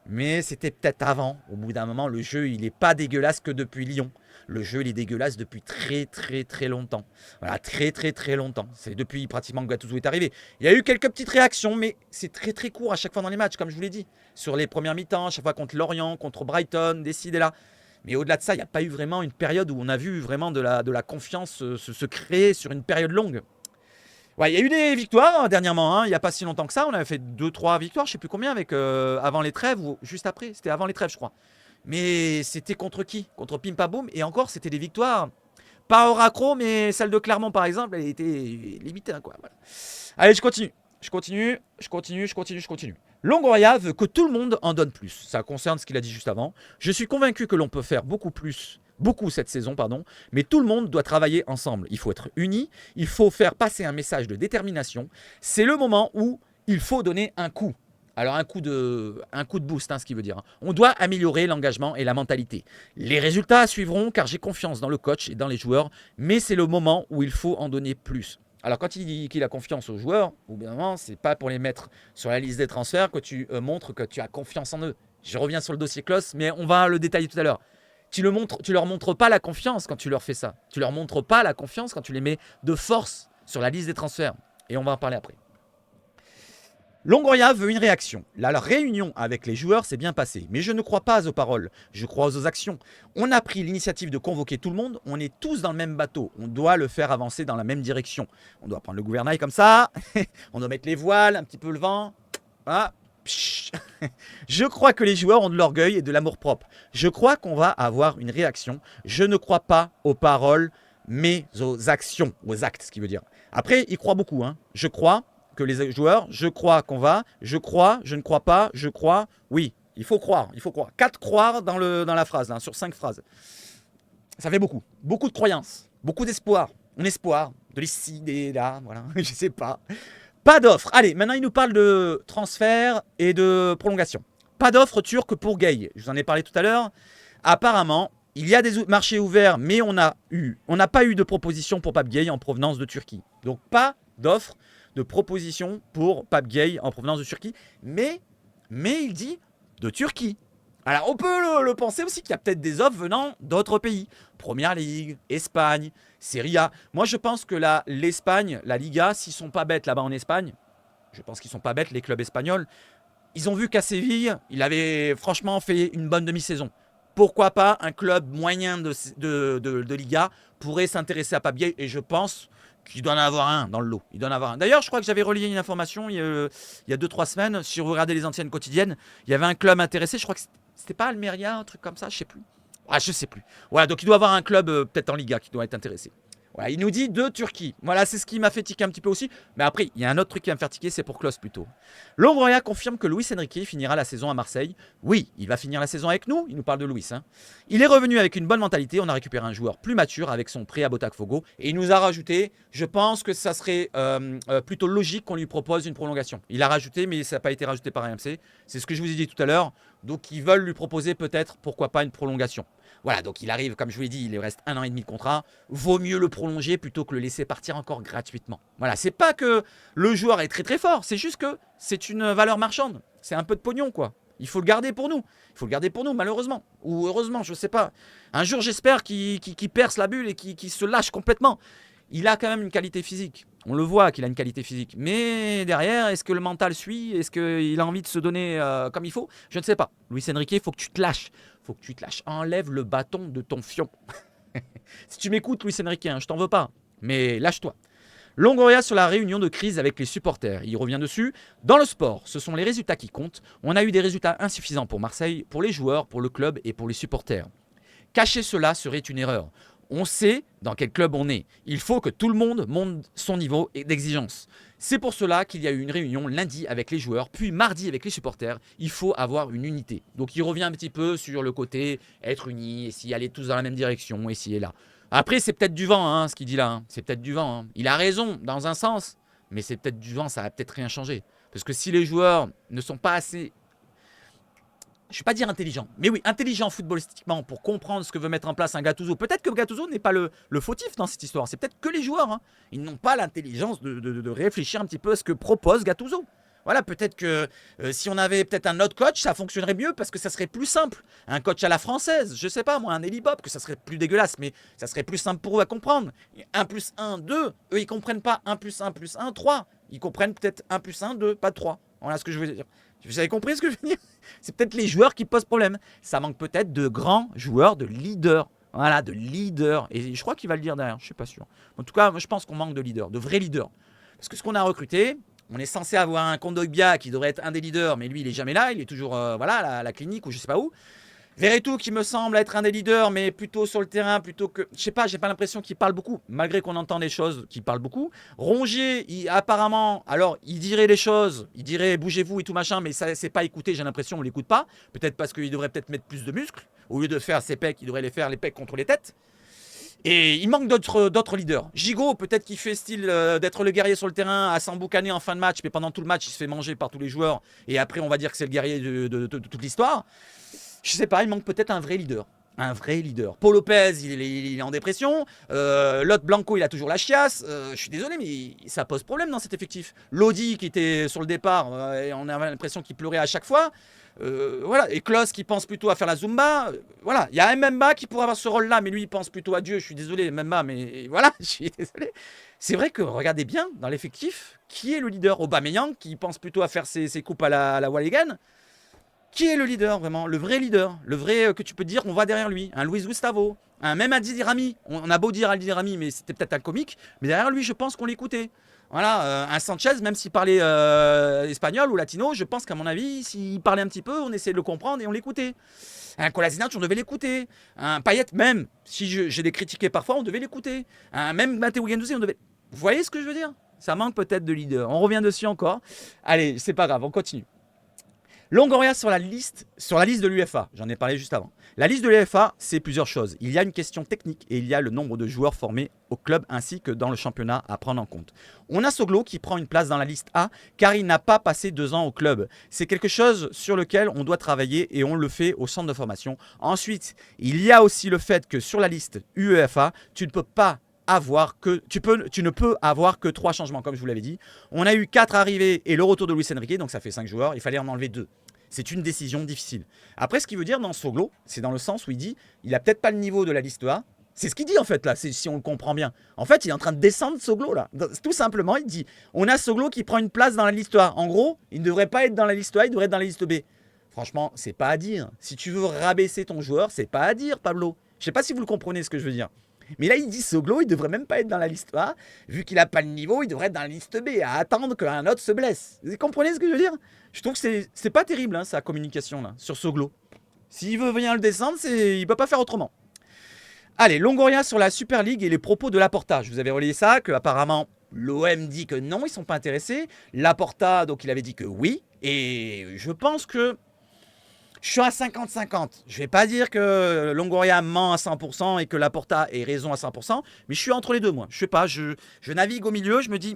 Mais c'était peut-être avant. Au bout d'un moment, le jeu, il n'est pas dégueulasse que depuis Lyon. Le jeu, il est dégueulasse depuis très longtemps. Voilà, très longtemps. C'est depuis pratiquement que Gattuso est arrivé. Il y a eu quelques petites réactions, mais c'est très court à chaque fois dans les matchs, comme je vous l'ai dit. Sur les premières mi-temps, à chaque fois contre Lorient, contre Brighton, décidé là. Mais au-delà de ça, il n'y a pas eu vraiment une période où on a vu vraiment de la confiance se créer sur une période longue. Ouais, il y a eu des victoires dernièrement, hein, il n'y a pas si longtemps que ça. On avait fait 2-3 victoires, je ne sais plus combien, avec avant les trêves ou juste après. C'était avant les trêves, je crois. Mais c'était contre qui? Contre Pimpaboum. Et encore, c'était des victoires. Pas au raccro, mais celle de Clermont, par exemple, elle était limitée. Hein, quoi. Voilà. Allez, je continue. Longoria veut que tout le monde en donne plus. Ça concerne ce qu'il a dit juste avant. Je suis convaincu que l'on peut faire beaucoup cette saison, mais tout le monde doit travailler ensemble. Il faut être unis, il faut faire passer un message de détermination. C'est le moment où il faut donner un coup. Alors un coup de boost, hein, ce qui veut dire. Hein. On doit améliorer l'engagement et la mentalité. Les résultats suivront car j'ai confiance dans le coach et dans les joueurs, mais c'est le moment où il faut en donner plus. Alors quand il dit qu'il a confiance aux joueurs, au bout d'un moment, c'est pas pour les mettre sur la liste des transferts que tu montres que tu as confiance en eux. Je reviens sur le dossier Klose, mais on va le détailler tout à l'heure. Tu leur montres pas la confiance quand tu leur fais ça. Tu leur montres pas la confiance quand tu les mets de force sur la liste des transferts. Et on va en parler après. Longoria veut une réaction. La réunion avec les joueurs s'est bien passée, mais je ne crois pas aux paroles, je crois aux actions. On a pris l'initiative de convoquer tout le monde, on est tous dans le même bateau, on doit le faire avancer dans la même direction. On doit prendre le gouvernail comme ça, on doit mettre les voiles, un petit peu le vent. Voilà. Je crois que les joueurs ont de l'orgueil et de l'amour-propre. Je crois qu'on va avoir une réaction. Je ne crois pas aux paroles, mais aux actions, aux actes, ce qui veut dire. Après, il croit beaucoup. Hein. Je crois que les joueurs, je crois qu'on va, je crois, je ne crois pas, je crois, oui. Il faut croire. 4 croire dans la phrase, hein, sur 5 phrases. Ça fait beaucoup. Beaucoup de croyances, beaucoup d'espoir. Un espoir, de l'ici, des là, voilà, je sais pas. Pas d'offre. Allez, maintenant il nous parle de transfert et de prolongation. Pas d'offre turque pour Gueye. Je vous en ai parlé tout à l'heure. Apparemment, il y a des marchés ouverts, mais on n'a pas eu de proposition pour Pape Gueye en provenance de Turquie. Donc pas d'offre de proposition pour Pape Gueye en provenance de Turquie. Mais il dit de Turquie. Alors on peut le penser aussi qu'il y a peut-être des offres venant d'autres pays. Première Ligue, Espagne, Serie A. Moi je pense que l'Espagne, la Liga, s'ils sont pas bêtes là-bas en Espagne, je pense qu'ils sont pas bêtes les clubs espagnols, ils ont vu qu'à Séville, il avait franchement fait une bonne demi-saison. Pourquoi pas un club moyen de Liga pourrait s'intéresser à Pape Gueye, et je pense qu'il doit en avoir un dans le lot. Il doit en avoir un. D'ailleurs, je crois que j'avais relié une information il y a 2-3 semaines. Si vous regardez les anciennes quotidiennes, il y avait un club intéressé. Je crois que c'était pas Almeria, un truc comme ça, je sais plus. Ah, je sais plus. Voilà, donc il doit avoir un club peut-être en Liga qui doit être intéressé. Voilà, il nous dit de Turquie. Voilà, c'est ce qui m'a fait tiquer un petit peu aussi. Mais après, il y a un autre truc qui va me faire tiquer, c'est pour Klose plutôt. Longoria confirme que Luis Enrique finira la saison à Marseille. Oui, il va finir la saison avec nous. Il nous parle de Luis. Hein. Il est revenu avec une bonne mentalité. On a récupéré un joueur plus mature avec son prêt à Botafogo. Et il nous a rajouté, je pense que ça serait plutôt logique qu'on lui propose une prolongation. Il a rajouté, mais ça n'a pas été rajouté par RMC. C'est ce que je vous ai dit tout à l'heure. Donc ils veulent lui proposer peut-être, pourquoi pas, une prolongation. Voilà, donc il arrive, comme je vous l'ai dit, il lui reste 1 an et demi de contrat. Vaut mieux le prolonger plutôt que le laisser partir encore gratuitement. Voilà, c'est pas que le joueur est très très fort, c'est juste que c'est une valeur marchande. C'est un peu de pognon, quoi. Il faut le garder pour nous. Il faut le garder pour nous, malheureusement. Ou heureusement, je sais pas. Un jour, j'espère qu'il perce la bulle et qu'il se lâche complètement. Il a quand même une qualité physique. On le voit qu'il a une qualité physique. Mais derrière, est-ce que le mental suit? Est-ce qu'il a envie de se donner comme il faut? Je ne sais pas. Luis Enrique, il faut que tu te lâches. Faut que tu te lâches. Enlève le bâton de ton fion. Si tu m'écoutes, Luis Enrique, hein, je t'en veux pas. Mais lâche-toi. Longoria sur la réunion de crise avec les supporters. Il revient dessus. Dans le sport, ce sont les résultats qui comptent. On a eu des résultats insuffisants pour Marseille, pour les joueurs, pour le club et pour les supporters. Cacher cela serait une erreur. On sait dans quel club on est. Il faut que tout le monde monte son niveau d'exigence. C'est pour cela qu'il y a eu une réunion lundi avec les joueurs, puis mardi avec les supporters. Il faut avoir une unité. Donc il revient un petit peu sur le côté être unis, essayer d'aller tous dans la même direction, essayer là. Après, c'est peut-être du vent, ce qu'il dit là. C'est peut-être du vent. Il a raison dans un sens, mais c'est peut-être du vent, ça va peut-être rien changer. Parce que si les joueurs ne sont pas assez, je ne vais pas dire intelligents, mais oui, intelligents footballistiquement pour comprendre ce que veut mettre en place un Gattuso. Peut-être que Gattuso n'est pas le fautif dans cette histoire. C'est peut-être que les joueurs. Ils n'ont pas l'intelligence de réfléchir un petit peu à ce que propose Gattuso. Voilà, peut-être que si on avait peut-être un autre coach, ça fonctionnerait mieux parce que ça serait plus simple. Un coach à la française, je sais pas moi, un Eli Bob, que ça serait plus dégueulasse, mais ça serait plus simple pour eux à comprendre. 1 plus 1, 2, eux ils comprennent pas 1 plus 1 plus 1, 3. Ils comprennent peut-être 1 plus 1, 2, pas 3. Voilà ce que je veux dire. Vous avez compris ce que je veux dire? C'est peut-être les joueurs qui posent problème. Ça manque peut-être de grands joueurs, de leaders. Voilà, de leaders. Et je crois qu'il va le dire derrière, je suis pas sûr. En tout cas, moi, je pense qu'on manque de leaders, de vrais leaders. Parce que ce qu'on a recruté, on est censé avoir un Kondogbia qui devrait être un des leaders, mais lui, il est jamais là. Il est toujours voilà, à la clinique ou je sais pas où. Verretou qui me semble être un des leaders, mais plutôt sur le terrain, plutôt que... Je sais pas, j'ai pas l'impression qu'il parle beaucoup, malgré qu'on entend des choses qu'il parle beaucoup. Rongier, apparemment, alors, il dirait les choses, il dirait bougez-vous et tout machin, mais ça, c'est pas écouté, j'ai l'impression, on l'écoute pas. Peut-être parce qu'il devrait peut-être mettre plus de muscles. Au lieu de faire ses pecs, il devrait les faire les pecs contre les têtes. Et il manque d'autres leaders. Gigot, peut-être qu'il fait style d'être le guerrier sur le terrain, à s'emboucaner en fin de match, mais pendant tout le match, il se fait manger par tous les joueurs. Et après, on va dire que c'est le guerrier de toute l'histoire. Je sais pas, il manque peut-être un vrai leader. Un vrai leader. Paul Lopez, il est en dépression. L'autre Blanco, il a toujours la chiasse. Je suis désolé, mais ça pose problème dans cet effectif. Lodi, qui était sur le départ, et on avait l'impression qu'il pleurait à chaque fois. Voilà. Et Klos, qui pense plutôt à faire la Zumba. Voilà. Il y a Mbemba qui pourrait avoir ce rôle-là, mais lui, il pense plutôt à Dieu. Je suis désolé, Mbemba, mais voilà, je suis désolé. C'est vrai que, regardez bien, dans l'effectif, qui est le leader? Aubameyang, qui pense plutôt à faire ses coupes à la Walligan. Qui est le leader, vraiment? Le vrai leader. Le vrai que tu peux dire, on va derrière lui. Un Luis Gustavo. Même Adil Rami. On a beau dire Adil Rami, mais c'était peut-être un comique. Mais derrière lui, je pense qu'on l'écoutait. Voilà, un Sanchez, même s'il parlait espagnol ou latino, je pense qu'à mon avis, s'il parlait un petit peu, on essayait de le comprendre et on l'écoutait. Un Kolasinac, on devait l'écouter. Un Payet, même, si j'ai des critiqués parfois, on devait l'écouter. Même Matteo Guendouzi, on devait... Vous voyez ce que je veux dire? Ça manque peut-être de leader. On revient dessus encore. Allez, c'est pas grave, on continue. Longoria sur la liste de l'UEFA, j'en ai parlé juste avant. La liste de l'UEFA, c'est plusieurs choses. Il y a une question technique et il y a le nombre de joueurs formés au club ainsi que dans le championnat à prendre en compte. On a Soglo qui prend une place dans la liste A car il n'a pas passé 2 ans au club. C'est quelque chose sur lequel on doit travailler et on le fait au centre de formation. Ensuite, il y a aussi le fait que sur la liste UEFA, tu ne peux avoir que 3 changements, comme je vous l'avais dit. On a eu 4 arrivées et le retour de Luis Enrique, donc ça fait 5 joueurs. Il fallait en enlever 2. C'est une décision difficile. Après, ce qu'il veut dire dans Soglo, c'est dans le sens où il dit il n'a peut-être pas le niveau de la liste A. C'est ce qu'il dit en fait là, si on le comprend bien. En fait, il est en train de descendre Soglo là. Tout simplement, il dit on a Soglo qui prend une place dans la liste A. En gros, il ne devrait pas être dans la liste A, il devrait être dans la liste B. Franchement, c'est pas à dire. Si tu veux rabaisser ton joueur, c'est pas à dire, Pablo. Je sais pas si vous le comprenez ce que je veux dire. Mais là, il dit Soglo, il devrait même pas être dans la liste A. Vu qu'il n'a pas le niveau, il devrait être dans la liste B, à attendre qu'un autre se blesse. Vous comprenez ce que je veux dire? Je trouve que c'est pas terrible, sa communication, là, sur Soglo. S'il veut venir le descendre, il ne peut pas faire autrement. Allez, Longoria sur la Super League et les propos de Laporta. Je vous avais relayé ça, qu'apparemment, l'OM dit que non, ils ne sont pas intéressés. Laporta, donc, il avait dit que oui. Et je pense que... Je suis à 50-50. Je ne vais pas dire que Longoria ment à 100% et que Laporta ait raison à 100%, mais je suis entre les deux, moi. Je sais pas, je navigue au milieu, je me dis,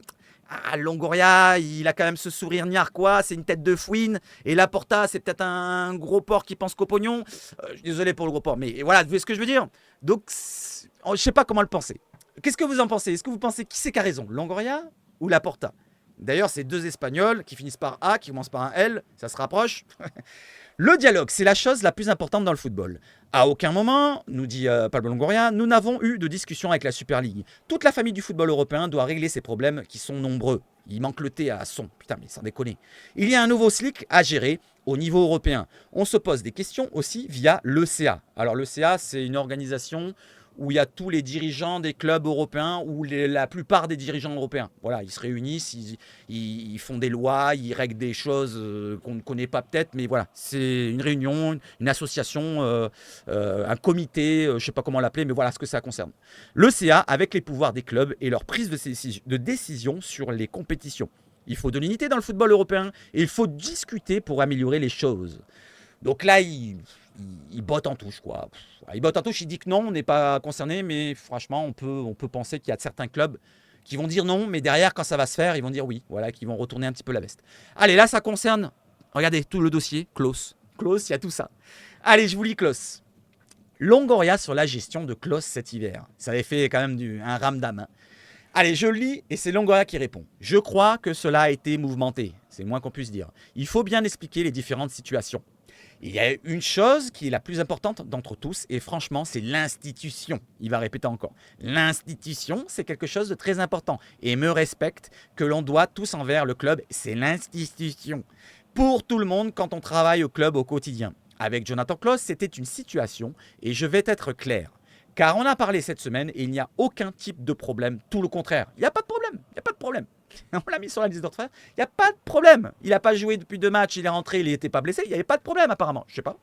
Longoria, il a quand même ce sourire niarquois, c'est une tête de fouine, et Laporta, c'est peut-être un gros porc qui pense qu'au pognon. Je suis désolé pour le gros porc, mais voilà, vous voyez ce que je veux dire? Donc, je ne sais pas comment le penser. Qu'est-ce que vous en pensez? Est-ce que vous pensez qui c'est qui a raison, Longoria ou Laporta? D'ailleurs, c'est 2 Espagnols qui finissent par A, qui commencent par un L, ça se rapproche. Le dialogue, c'est la chose la plus importante dans le football. À aucun moment, nous dit Pablo Longoria, nous n'avons eu de discussion avec la Super League. Toute la famille du football européen doit régler ses problèmes qui sont nombreux. Il manque le thé à son. Putain, mais sans déconner. Il y a un nouveau slick à gérer au niveau européen. On se pose des questions aussi via l'ECA. Alors l'ECA, c'est une organisation où il y a tous les dirigeants des clubs européens ou la plupart des dirigeants européens. Voilà, ils se réunissent, ils font des lois, ils règlent des choses qu'on ne connaît pas peut-être, mais voilà, c'est une réunion, une association, un comité, je ne sais pas comment l'appeler, mais voilà ce que ça concerne. Le CA avec les pouvoirs des clubs et leur prise de décision sur les compétitions. Il faut de l'unité dans le football européen et il faut discuter pour améliorer les choses. Donc là, il botte en touche, quoi. Il botte en touche, il dit que non, on n'est pas concerné, mais franchement, on peut penser qu'il y a certains clubs qui vont dire non, mais derrière, quand ça va se faire, ils vont dire oui, voilà, qu'ils vont retourner un petit peu la veste. Allez, là, ça concerne, regardez, tout le dossier, Klaus. Klaus, il y a tout ça. Allez, je vous lis Klaus. Longoria sur la gestion de Klaus cet hiver. Ça avait fait quand même un ramdam. Hein. Allez, je lis et c'est Longoria qui répond. Je crois que cela a été mouvementé, c'est le moins qu'on puisse dire. Il faut bien expliquer les différentes situations. Il y a une chose qui est la plus importante d'entre tous, et franchement, c'est l'institution. Il va répéter encore. L'institution, c'est quelque chose de très important, et me respecte, que l'on doit tous envers le club, c'est l'institution. Pour tout le monde, quand on travaille au club au quotidien. Avec Jonathan Klaus, c'était une situation, et je vais être clair. Car on a parlé cette semaine, et il n'y a aucun type de problème, tout le contraire. Il n'y a pas de problème, il n'y a pas de problème. On l'a mis sur la liste d'autres frères. Il n'y a pas de problème. Il n'a pas joué depuis 2 matchs, il est rentré, il n'était pas blessé. Il n'y avait pas de problème apparemment. Je sais pas.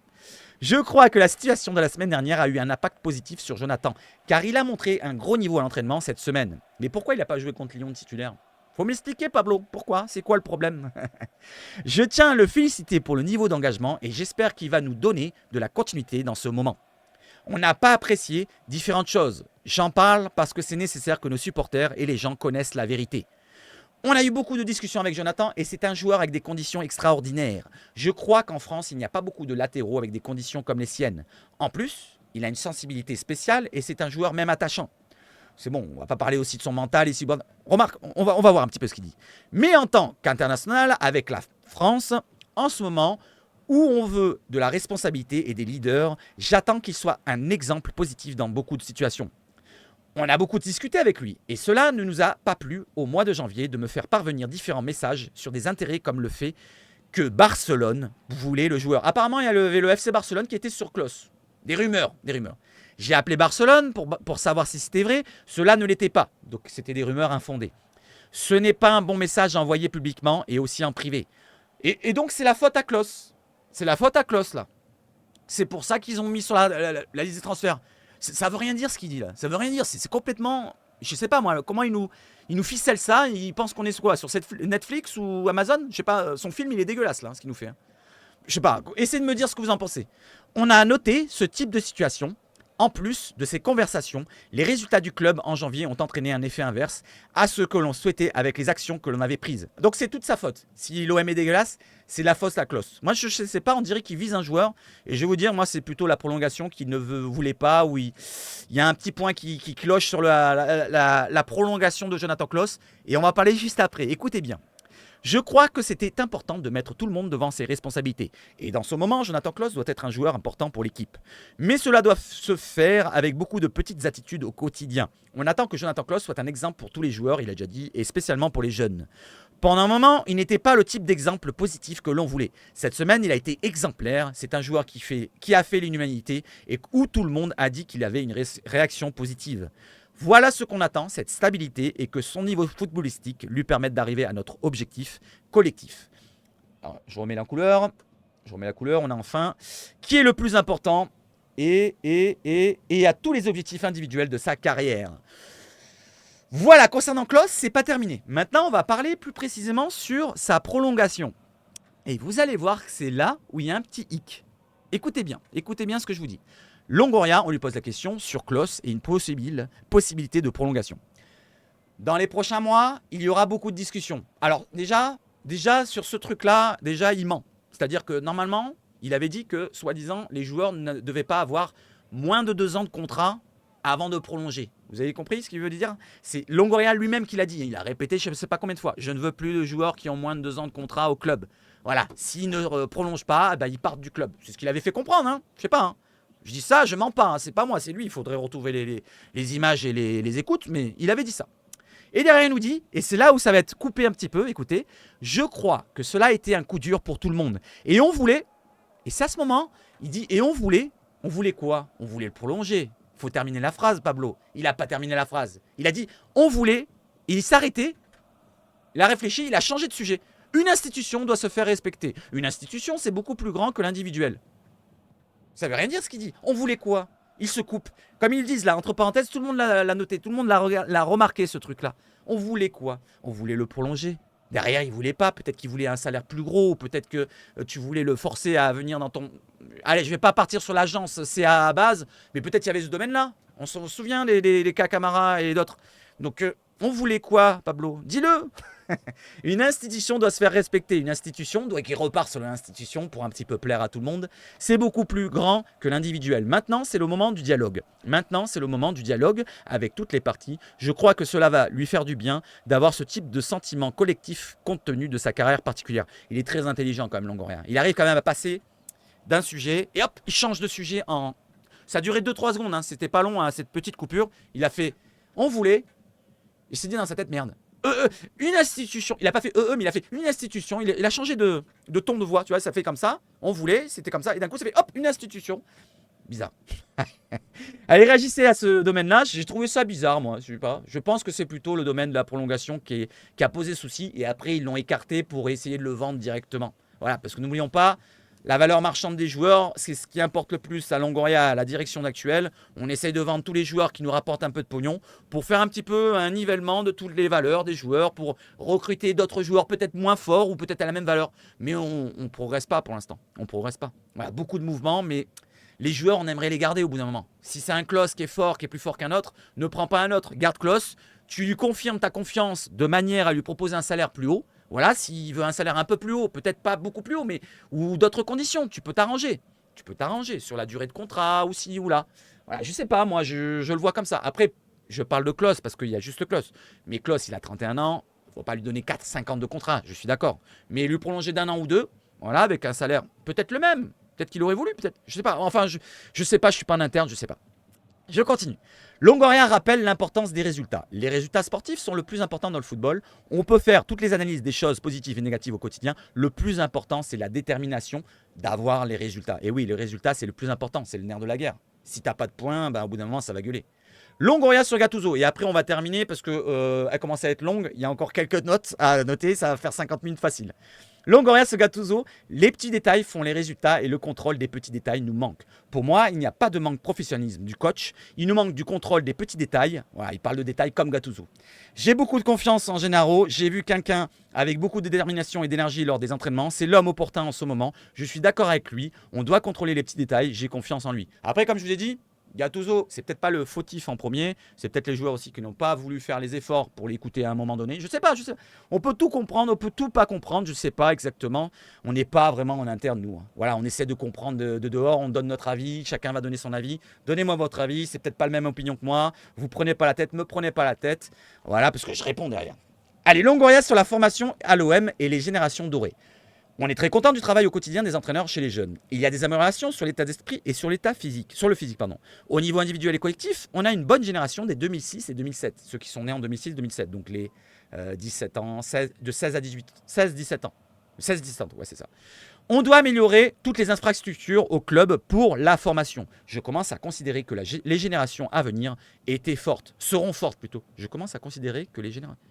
Je crois que la situation de la semaine dernière a eu un impact positif sur Jonathan, car il a montré un gros niveau à l'entraînement cette semaine. Mais pourquoi il n'a pas joué contre Lyon de titulaire? Faut m'expliquer, Pablo. Pourquoi? C'est quoi le problème? Je tiens à le féliciter pour le niveau d'engagement et j'espère qu'il va nous donner de la continuité dans ce moment. On n'a pas apprécié différentes choses. J'en parle parce que c'est nécessaire que nos supporters et les gens connaissent la vérité. On a eu beaucoup de discussions avec Jonathan et c'est un joueur avec des conditions extraordinaires. Je crois qu'en France, il n'y a pas beaucoup de latéraux avec des conditions comme les siennes. En plus, il a une sensibilité spéciale et c'est un joueur même attachant. C'est bon, on ne va pas parler aussi de son mental. Ici. Remarque, on va voir un petit peu ce qu'il dit. Mais en tant qu'international avec la France, en ce moment où on veut de la responsabilité et des leaders, j'attends qu'il soit un exemple positif dans beaucoup de situations. On a beaucoup discuté avec lui et cela ne nous a pas plu au mois de janvier de me faire parvenir différents messages sur des intérêts comme le fait que Barcelone voulait le joueur. Apparemment, il y avait le FC Barcelone qui était sur Klaus. Des rumeurs, des rumeurs. J'ai appelé Barcelone pour savoir si c'était vrai. Cela ne l'était pas. Donc c'était des rumeurs infondées. Ce n'est pas un bon message à envoyer publiquement et aussi en privé. Et donc c'est la faute à Klaus. C'est la faute à Klaus là. C'est pour ça qu'ils ont mis sur la liste des transferts. Ça veut rien dire ce qu'il dit là. Ça veut rien dire. C'est complètement... Je sais pas moi, comment il nous ficelle ça. Il pense qu'on est quoi, sur Netflix ou Amazon? Je sais pas, son film il est dégueulasse là, ce qu'il nous fait. Hein. Je sais pas, essayez de me dire ce que vous en pensez. On a noté ce type de situation. En plus de ces conversations, les résultats du club en janvier ont entraîné un effet inverse à ce que l'on souhaitait avec les actions que l'on avait prises. Donc c'est toute sa faute. Si l'OM est dégueulasse, c'est la faute à Klaus. Moi je ne sais pas, on dirait qu'il vise un joueur. Et je vais vous dire, moi c'est plutôt la prolongation qu'il ne voulait pas. Où il y a un petit point qui cloche sur la prolongation de Jonathan Klaus. Et on va parler juste après. Écoutez bien. Je crois que c'était important de mettre tout le monde devant ses responsabilités. Et dans ce moment, Jonathan Klaus doit être un joueur important pour l'équipe. Mais cela doit se faire avec beaucoup de petites attitudes au quotidien. On attend que Jonathan Klaus soit un exemple pour tous les joueurs, il a déjà dit, et spécialement pour les jeunes. Pendant un moment, il n'était pas le type d'exemple positif que l'on voulait. Cette semaine, il a été exemplaire. C'est un joueur qui a fait l'unanimité et où tout le monde a dit qu'il avait une réaction positive. Voilà ce qu'on attend, cette stabilité et que son niveau footballistique lui permette d'arriver à notre objectif collectif. Alors, je remets la couleur, on a enfin qui est le plus important et à tous les objectifs individuels de sa carrière. Voilà, concernant Klaus, c'est pas terminé. Maintenant, on va parler plus précisément sur sa prolongation. Et vous allez voir que c'est là où il y a un petit hic. Écoutez bien ce que je vous dis. Longoria, on lui pose la question sur Klaus et une possibilité de prolongation. Dans les prochains mois, il y aura beaucoup de discussions. Alors déjà sur ce truc-là, il ment. C'est-à-dire que normalement, il avait dit que, soi-disant, les joueurs ne devaient pas avoir moins de 2 ans de contrat avant de prolonger. Vous avez compris ce qu'il veut dire? C'est Longoria lui-même qui l'a dit. Il a répété je ne sais pas combien de fois. Je ne veux plus de joueurs qui ont moins de 2 ans de contrat au club. Voilà, s'ils ne prolongent pas, ils partent du club. C'est ce qu'il avait fait comprendre, hein. Je sais pas, hein. Je dis ça, je mens pas, hein. C'est pas moi, c'est lui. Il faudrait retrouver les images et les écoutes, mais il avait dit ça. Et derrière, il nous dit, et c'est là où ça va être coupé un petit peu, écoutez, je crois que cela a été un coup dur pour tout le monde. Et on voulait, et c'est à ce moment, il dit, et on voulait quoi? On voulait le prolonger. Faut terminer la phrase, Pablo. Il n'a pas terminé la phrase. Il a dit on voulait, il s'est arrêté, il a réfléchi, il a changé de sujet. Une institution doit se faire respecter. Une institution, c'est beaucoup plus grand que l'individuel. Ça veut rien dire ce qu'il dit. On voulait quoi? Il se coupe. Comme ils disent là, entre parenthèses, tout le monde l'a noté, tout le monde l'a remarqué ce truc-là. On voulait quoi? On voulait le prolonger. Derrière, il voulait pas. Peut-être qu'il voulait un salaire plus gros. Peut-être que tu voulais le forcer à venir dans ton... Allez, je vais pas partir sur l'agence CA à base, mais peut-être qu'il y avait ce domaine-là. On se souvient des cas Camara et d'autres. Donc, on voulait quoi, Pablo? Dis-le. Une institution doit se faire respecter. Une institution doit qu'il repart sur l'institution pour un petit peu plaire à tout le monde. C'est beaucoup plus grand que l'individuel. Maintenant, c'est le moment du dialogue. Maintenant, c'est le moment du dialogue avec toutes les parties. Je crois que cela va lui faire du bien d'avoir ce type de sentiment collectif compte tenu de sa carrière particulière. Il est très intelligent quand même, Longoria. Il arrive quand même à passer d'un sujet et hop, il change de sujet en... Ça a duré 2-3 secondes, hein. C'était pas long, hein, cette petite coupure. Il a fait « on voulait ». Il s'est dit dans sa tête « merde ». Une institution, il a pas fait mais il a fait une institution, il a changé de ton de voix, tu vois, ça fait comme ça, on voulait, c'était comme ça, et d'un coup ça fait hop, une institution. Bizarre. Allez, réagissez à ce domaine-là, j'ai trouvé ça bizarre moi, je sais pas. Je pense que c'est plutôt le domaine de la prolongation qui a posé souci, et après ils l'ont écarté pour essayer de le vendre directement. Voilà, parce que n'oublions pas, la valeur marchande des joueurs, c'est ce qui importe le plus à Longoria, à la direction actuelle. On essaye de vendre tous les joueurs qui nous rapportent un peu de pognon pour faire un petit peu un nivellement de toutes les valeurs des joueurs, pour recruter d'autres joueurs peut-être moins forts ou peut-être à la même valeur. Mais on ne progresse pas pour l'instant. On ne progresse pas. Voilà, beaucoup de mouvements, mais les joueurs, on aimerait les garder au bout d'un moment. Si c'est un Klose qui est fort, qui est plus fort qu'un autre, ne prends pas un autre. Garde Klose, tu lui confirmes ta confiance de manière à lui proposer un salaire plus haut. Voilà, s'il veut un salaire un peu plus haut, peut-être pas beaucoup plus haut, mais ou d'autres conditions, tu peux t'arranger. Tu peux t'arranger sur la durée de contrat ou ci ou là. Voilà, je sais pas, moi, je le vois comme ça. Après, je parle de Klose parce qu'il y a juste Klose. Mais Klose, il a 31 ans, il ne faut pas lui donner 4-5 ans de contrat, je suis d'accord. Mais lui prolonger d'un an ou deux, voilà, avec un salaire peut-être le même. Peut-être qu'il aurait voulu, peut-être. Je sais pas. Enfin, je sais pas, je suis pas un interne, je sais pas. Je continue. Longoria rappelle l'importance des résultats. Les résultats sportifs sont le plus important dans le football. On peut faire toutes les analyses des choses positives et négatives au quotidien. Le plus important, c'est la détermination d'avoir les résultats. Et oui, les résultats, c'est le plus important. C'est le nerf de la guerre. Si tu n'as pas de points, au bout d'un moment, ça va gueuler. Longoria sur Gattuso. Et après, on va terminer parce qu'elle commence à être longue. Il y a encore quelques notes à noter. Ça va faire 50 minutes facile. Longoria sur Gattuso, les petits détails font les résultats et le contrôle des petits détails nous manque. Pour moi, il n'y a pas de manque de professionnalisme du coach, il nous manque du contrôle des petits détails. Voilà, il parle de détails comme Gattuso. J'ai beaucoup de confiance en Gennaro, j'ai vu quelqu'un avec beaucoup de détermination et d'énergie lors des entraînements, c'est l'homme opportun en ce moment, je suis d'accord avec lui, on doit contrôler les petits détails, j'ai confiance en lui. Après, comme je vous ai dit, Gattuso, c'est peut-être pas le fautif en premier, c'est peut-être les joueurs aussi qui n'ont pas voulu faire les efforts pour l'écouter à un moment donné. Je sais pas. On peut tout comprendre, on peut tout pas comprendre, je sais pas exactement. On n'est pas vraiment en interne, nous. Voilà, on essaie de comprendre de dehors, on donne notre avis, chacun va donner son avis. Donnez-moi votre avis, c'est peut-être pas la même opinion que moi. Vous prenez pas la tête, me prenez pas la tête. Voilà, parce que je réponds derrière. Allez, Longoria sur la formation à l'OM et les générations dorées. On est très content du travail au quotidien des entraîneurs chez les jeunes. Il y a des améliorations sur l'état d'esprit et sur l'état physique, sur le physique, pardon. Au niveau individuel et collectif, on a une bonne génération des 2006 et 2007, ceux qui sont nés en 2006-2007, donc les 17 ans, de 16 à 18, 16-17 ans. 16-17 ans, ouais, c'est ça. On doit améliorer toutes les infrastructures au club pour la formation. Je commence à considérer que les générations à venir étaient fortes, seront fortes plutôt. Je commence à considérer que les générations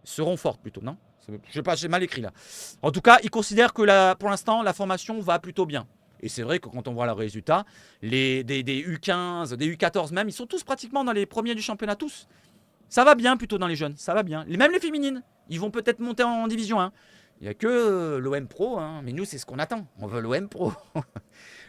seront fortes plutôt, non? Je sais pas, j'ai mal écrit là. En tout cas, ils considèrent que pour l'instant, la formation va plutôt bien. Et c'est vrai que quand on voit leurs résultats, des U15, des U14 même, ils sont tous pratiquement dans les premiers du championnat, tous. Ça va bien plutôt dans les jeunes, ça va bien. Même les féminines, ils vont peut-être monter en division 1. Il n'y a que l'OM Pro, hein. Mais nous, c'est ce qu'on attend. On veut l'OM Pro.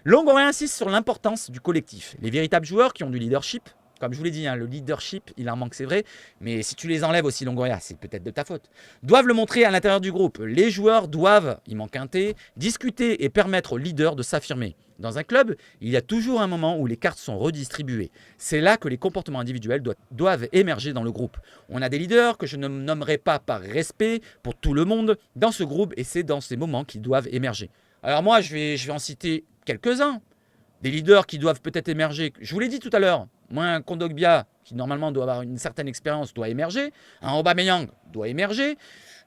Longoria insiste sur l'importance du collectif. Les véritables joueurs qui ont du leadership, comme je vous l'ai dit, le leadership, il en manque, c'est vrai. Mais si tu les enlèves aussi, Longoria, c'est peut-être de ta faute. Doivent le montrer à l'intérieur du groupe. Les joueurs doivent, il manque un T, discuter et permettre au leader de s'affirmer. Dans un club, il y a toujours un moment où les cartes sont redistribuées. C'est là que les comportements individuels doivent émerger dans le groupe. On a des leaders que je ne nommerai pas par respect pour tout le monde dans ce groupe et c'est dans ces moments qu'ils doivent émerger. Alors moi, je vais en citer quelques-uns. Des leaders qui doivent peut-être émerger. Je vous l'ai dit tout à l'heure. Moi, un Kondogbia, qui normalement doit avoir une certaine expérience, doit émerger. Un Aubameyang doit émerger.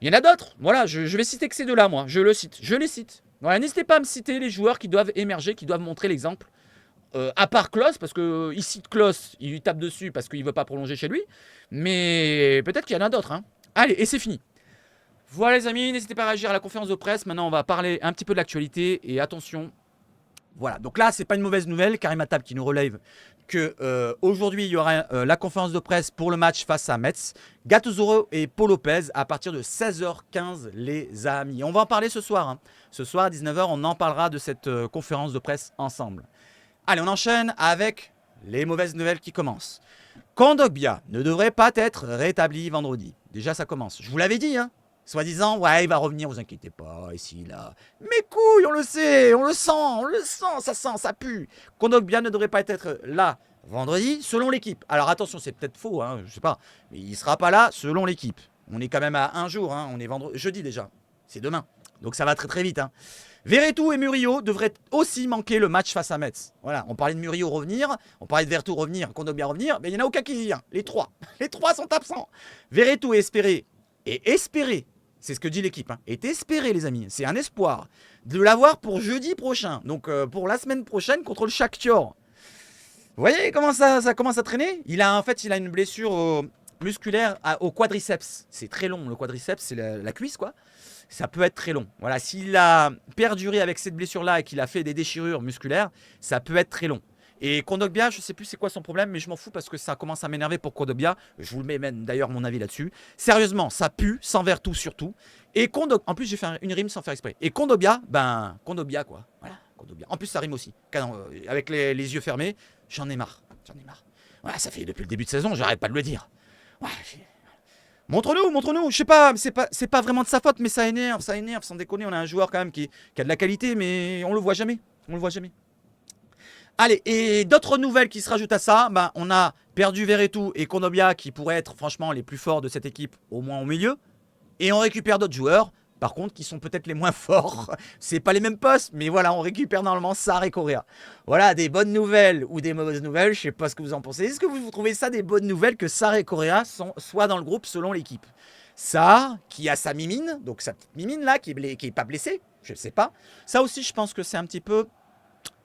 Il y en a d'autres. Voilà, je vais citer que ces deux-là, moi. Je les cite. Voilà, n'hésitez pas à me citer les joueurs qui doivent émerger, qui doivent montrer l'exemple à part Klos, parce que il cite Klos, il lui tape dessus parce qu'il veut pas prolonger chez lui. Mais peut-être qu'il y en a d'autres. Hein. Allez, et c'est fini. Voilà les amis, n'hésitez pas à réagir à la conférence de presse. Maintenant, on va parler un petit peu de l'actualité. Et attention, voilà. Donc là, c'est pas une mauvaise nouvelle. Karim Attab qui nous relève que aujourd'hui, il y aura la conférence de presse pour le match face à Metz. Gattuso et Paul Lopez à partir de 16h15, les amis. On va en parler ce soir. Hein. Ce soir, à 19h, on en parlera de cette conférence de presse ensemble. Allez, on enchaîne avec les mauvaises nouvelles qui commencent. Kondogbia ne devrait pas être rétabli vendredi. Déjà, ça commence. Je vous l'avais dit, hein. Soi-disant, ouais, il va revenir, vous inquiétez pas, ici, là. Mais couilles, on le sait, on le sent, ça pue. Kondogbia ne devrait pas être là vendredi, selon l'équipe. Alors attention, c'est peut-être faux, hein, je sais pas. Mais il sera pas là, selon l'équipe. On est quand même à un jour, hein, on est jeudi déjà. C'est demain. Donc ça va très très vite, hein. Verretou et Murillo devraient aussi manquer le match face à Metz. Voilà, on parlait de Murillo revenir, on parlait de Verretou revenir, Kondogbia revenir, mais il n'y en a aucun qui vient. Les trois. Les trois sont absents. Verretou est espéré, c'est ce que dit l'équipe, hein, est espéré les amis, c'est un espoir de l'avoir pour jeudi prochain, donc pour la semaine prochaine contre le Shakhtar. Vous voyez comment ça commence à traîner. Il a une blessure musculaire au quadriceps. C'est très long, le quadriceps, c'est la cuisse quoi. Ça peut être très long. Voilà, s'il a perduré avec cette blessure-là et qu'il a fait des déchirures musculaires, ça peut être très long. Et Kondogbia, je ne sais plus c'est quoi son problème, mais je m'en fous parce que ça commence à m'énerver pour Kondogbia. Je vous le mets même d'ailleurs mon avis là-dessus. Sérieusement, ça pue, sans Verretou surtout. Et en plus, j'ai fait une rime sans faire exprès. Et Kondogbia, Kondogbia quoi. Voilà, Kondogbia. En plus, ça rime aussi. Avec les yeux fermés, j'en ai marre. Voilà, ça fait depuis le début de saison, j'arrête pas de le dire. Ouais, montre-nous. Je sais pas, c'est pas vraiment de sa faute, mais ça énerve, sans déconner. On a un joueur quand même qui a de la qualité, mais on le voit jamais. Allez, et d'autres nouvelles qui se rajoutent à ça, on a perdu Verretou et Kondogbia qui pourraient être franchement les plus forts de cette équipe, au moins au milieu. Et on récupère d'autres joueurs, par contre, qui sont peut-être les moins forts. C'est pas les mêmes postes, mais voilà, on récupère normalement Sarr et Correa. Voilà, des bonnes nouvelles ou des mauvaises nouvelles, je sais pas ce que vous en pensez. Est-ce que vous trouvez ça des bonnes nouvelles que Sarr et Correa soient dans le groupe selon l'équipe? Sarr, qui a sa mimine, donc sa petite mimine là, qui est pas blessée, je sais pas. Ça aussi, je pense que c'est un petit peu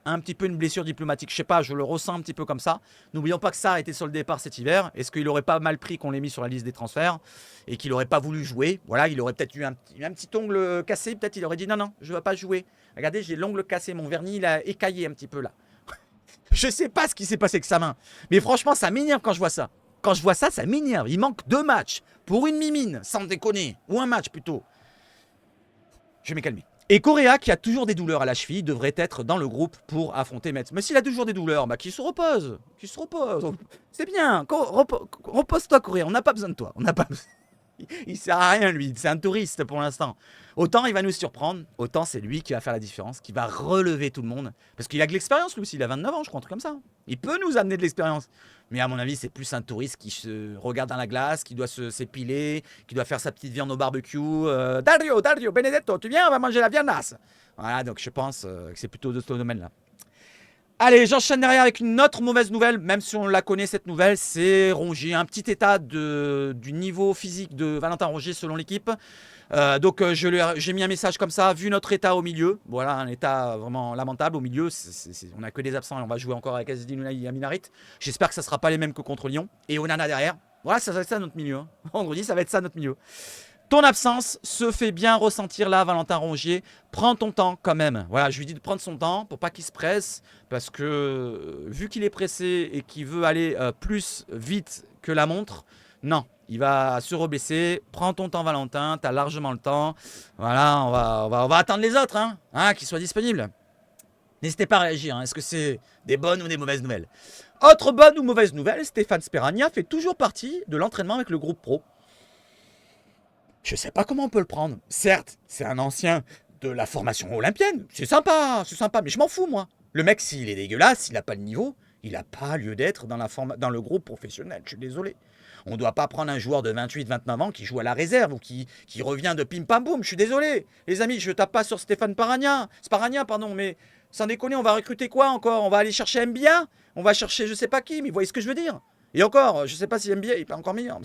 une blessure diplomatique. Je sais pas, je le ressens un petit peu comme ça. N'oublions pas que ça a été sur le départ cet hiver. Est-ce qu'il aurait pas mal pris qu'on l'ait mis sur la liste des transferts et qu'il aurait pas voulu jouer? Voilà, il aurait peut-être eu un petit ongle cassé. Peut-être il aurait dit non, je ne veux pas jouer. Regardez, j'ai l'ongle cassé, mon vernis il a écaillé un petit peu là. Je sais pas ce qui s'est passé avec sa main. Mais franchement, ça m'énerve quand je vois ça. Quand je vois ça, ça m'énerve. Il manque 2 matchs pour une mimine, sans déconner. Ou un match plutôt. Je vais me calmer. Et Correa, qui a toujours des douleurs à la cheville, devrait être dans le groupe pour affronter Metz. Mais s'il a toujours des douleurs, qu'il se repose. C'est bien. Repose-toi, Correa. On n'a pas besoin de toi. Il sert à rien, lui. C'est un touriste pour l'instant. Autant il va nous surprendre, autant c'est lui qui va faire la différence, qui va relever tout le monde. Parce qu'il a de l'expérience, lui aussi. Il a 29 ans, je crois, un truc comme ça. Il peut nous amener de l'expérience. Mais à mon avis, c'est plus un touriste qui se regarde dans la glace, qui doit s'épiler, qui doit faire sa petite viande au barbecue. Dario, Benedetto, tu viens, on va manger la viandasse. Voilà, donc je pense que c'est plutôt de ce domaine-là. Allez, j'enchaîne derrière avec une autre mauvaise nouvelle, même si on la connaît cette nouvelle, c'est Rongier. Un petit état du niveau physique de Valentin Rongier selon l'équipe. Donc j'ai mis un message comme ça, vu notre état au milieu, voilà un état vraiment lamentable au milieu, on n'a que des absents et on va jouer encore avec Azzedine Ounahi et Aminarit. J'espère que ça ne sera pas les mêmes que contre Lyon. Et Onana derrière, voilà ça va être ça notre milieu. Hein. Vendredi ça va être ça notre milieu. Ton absence se fait bien ressentir là, Valentin Rongier. Prends ton temps quand même. Voilà, je lui dis de prendre son temps pour pas qu'il se presse. Parce que vu qu'il est pressé et qu'il veut aller plus vite que la montre, non, il va se reblesser. Prends ton temps, Valentin. Tu as largement le temps. Voilà, on va attendre les autres, hein, qu'ils soient disponibles. N'hésitez pas à réagir. Hein. Est-ce que c'est des bonnes ou des mauvaises nouvelles? Autre bonne ou mauvaise nouvelle, Stéphane Speragna fait toujours partie de l'entraînement avec le groupe pro. Je sais pas comment on peut le prendre. Certes, c'est un ancien de la formation olympienne. C'est sympa, mais je m'en fous, moi. Le mec, s'il est dégueulasse, s'il n'a pas le niveau, il n'a pas lieu d'être dans le groupe professionnel. Je suis désolé. On ne doit pas prendre un joueur de 28-29 ans qui joue à la réserve ou qui revient de pim pam boum. Je suis désolé. Les amis, je tape pas sur Stéphane Sparagna, mais sans déconner, on va recruter quoi encore? On va aller chercher Mbia? On va chercher je sais pas qui, mais vous voyez ce que je veux dire? Et encore, je sais pas si Mbia il est pas encore meilleur.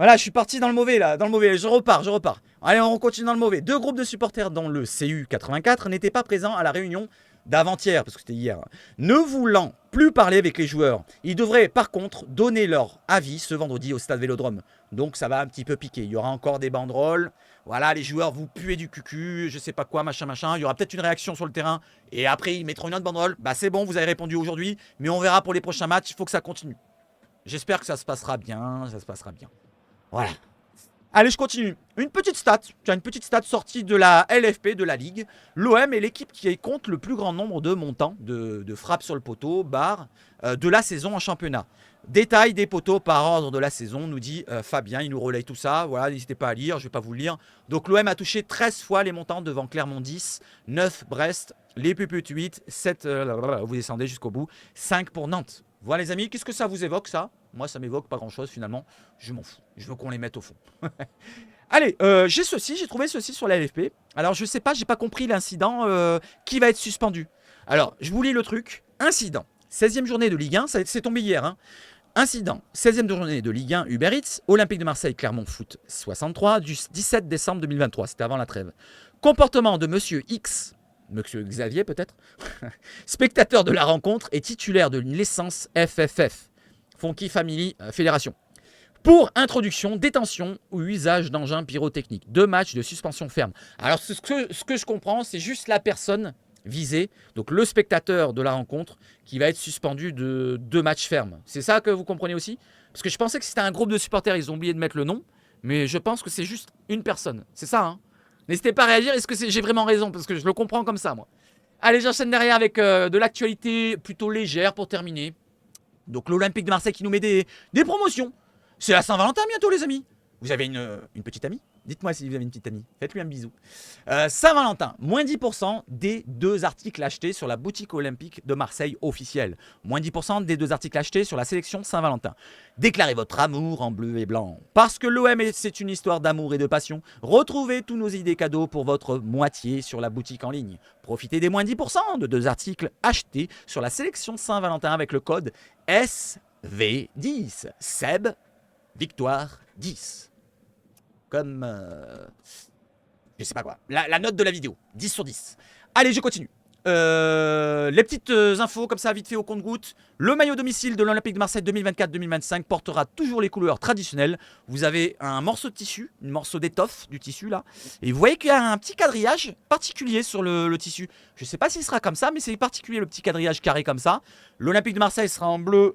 Voilà, je suis parti dans le mauvais là, dans le mauvais. Je repars. Allez, on continue dans le mauvais. 2 groupes de supporters dans le CU 84 n'étaient pas présents à la réunion d'avant-hier, parce que c'était hier. Ne voulant plus parler avec les joueurs, ils devraient par contre donner leur avis ce vendredi au stade Vélodrome. Donc ça va un petit peu piquer. Il y aura encore des banderoles. Voilà, les joueurs vous puez du cucu, je sais pas quoi, machin. Il y aura peut-être une réaction sur le terrain. Et après, ils mettront une autre banderole. Bah c'est bon, vous avez répondu aujourd'hui, mais on verra pour les prochains matchs. Il faut que ça continue. J'espère que ça se passera bien. Voilà. Allez, je continue. Une petite stat sortie de la LFP, de la Ligue. L'OM est l'équipe qui compte le plus grand nombre de montants, de frappes sur le poteau, barre, de la saison en championnat. Détail des poteaux par ordre de la saison, nous dit Fabien, il nous relaye tout ça. Voilà, n'hésitez pas à lire, je ne vais pas vous le lire. Donc l'OM a touché 13 fois les montants devant Clermont 10, 9 Brest, les Puputes 8, 7, vous descendez jusqu'au bout, 5 pour Nantes. Voilà les amis, qu'est-ce que ça vous évoque ça? Moi ça m'évoque pas grand chose finalement, je m'en fous, je veux qu'on les mette au fond. Allez, j'ai trouvé ceci sur la LFP. Alors je sais pas, j'ai pas compris l'incident qui va être suspendu. Alors je vous lis le truc, incident, 16e journée de Ligue 1, c'est tombé hier hein. Incident, 16e journée de Ligue 1 Uber Eats, Olympique de Marseille, Clermont Foot 63, du 17 décembre 2023, c'était avant la trêve. Comportement de Monsieur X, Monsieur Xavier peut-être, spectateur de la rencontre et titulaire de l'essence FFF, Fonky Family Fédération. Pour introduction, détention ou usage d'engins pyrotechniques. 2 matchs de suspension ferme. Alors ce que je comprends, c'est juste la personne visée, donc le spectateur de la rencontre, qui va être suspendu de 2 matchs fermes. C'est ça que vous comprenez aussi? Parce que je pensais que c'était un groupe de supporters, ils ont oublié de mettre le nom, mais je pense que c'est juste une personne. C'est ça, hein? N'hésitez pas à réagir, est-ce que j'ai vraiment raison? Parce que je le comprends comme ça, moi. Allez, j'enchaîne derrière avec de l'actualité plutôt légère pour terminer. Donc l'Olympique de Marseille qui nous met des promotions. C'est la Saint-Valentin bientôt les amis. Vous avez une petite amie? Dites-moi si vous avez une petite amie. Faites-lui un bisou. Saint-Valentin, moins 10% des 2 articles achetés sur la boutique olympique de Marseille officielle. Moins 10% des 2 articles achetés sur la sélection Saint-Valentin. Déclarez votre amour en bleu et blanc. Parce que l'OM, c'est une histoire d'amour et de passion. Retrouvez tous nos idées cadeaux pour votre moitié sur la boutique en ligne. Profitez des moins 10% de 2 articles achetés sur la sélection Saint-Valentin avec le code SV10. Seb Victoire 10. Comme je sais pas quoi. La note de la vidéo. 10 sur 10. Allez, je continue. Les petites infos comme ça, vite fait au compte-gouttes. Le maillot domicile de l'Olympique de Marseille 2024-2025 portera toujours les couleurs traditionnelles. Vous avez un morceau de tissu, un morceau d'étoffe du tissu là. Et vous voyez qu'il y a un petit quadrillage particulier sur le tissu. Je sais pas s'il sera comme ça, mais c'est particulier le petit quadrillage carré comme ça. L'Olympique de Marseille sera en bleu,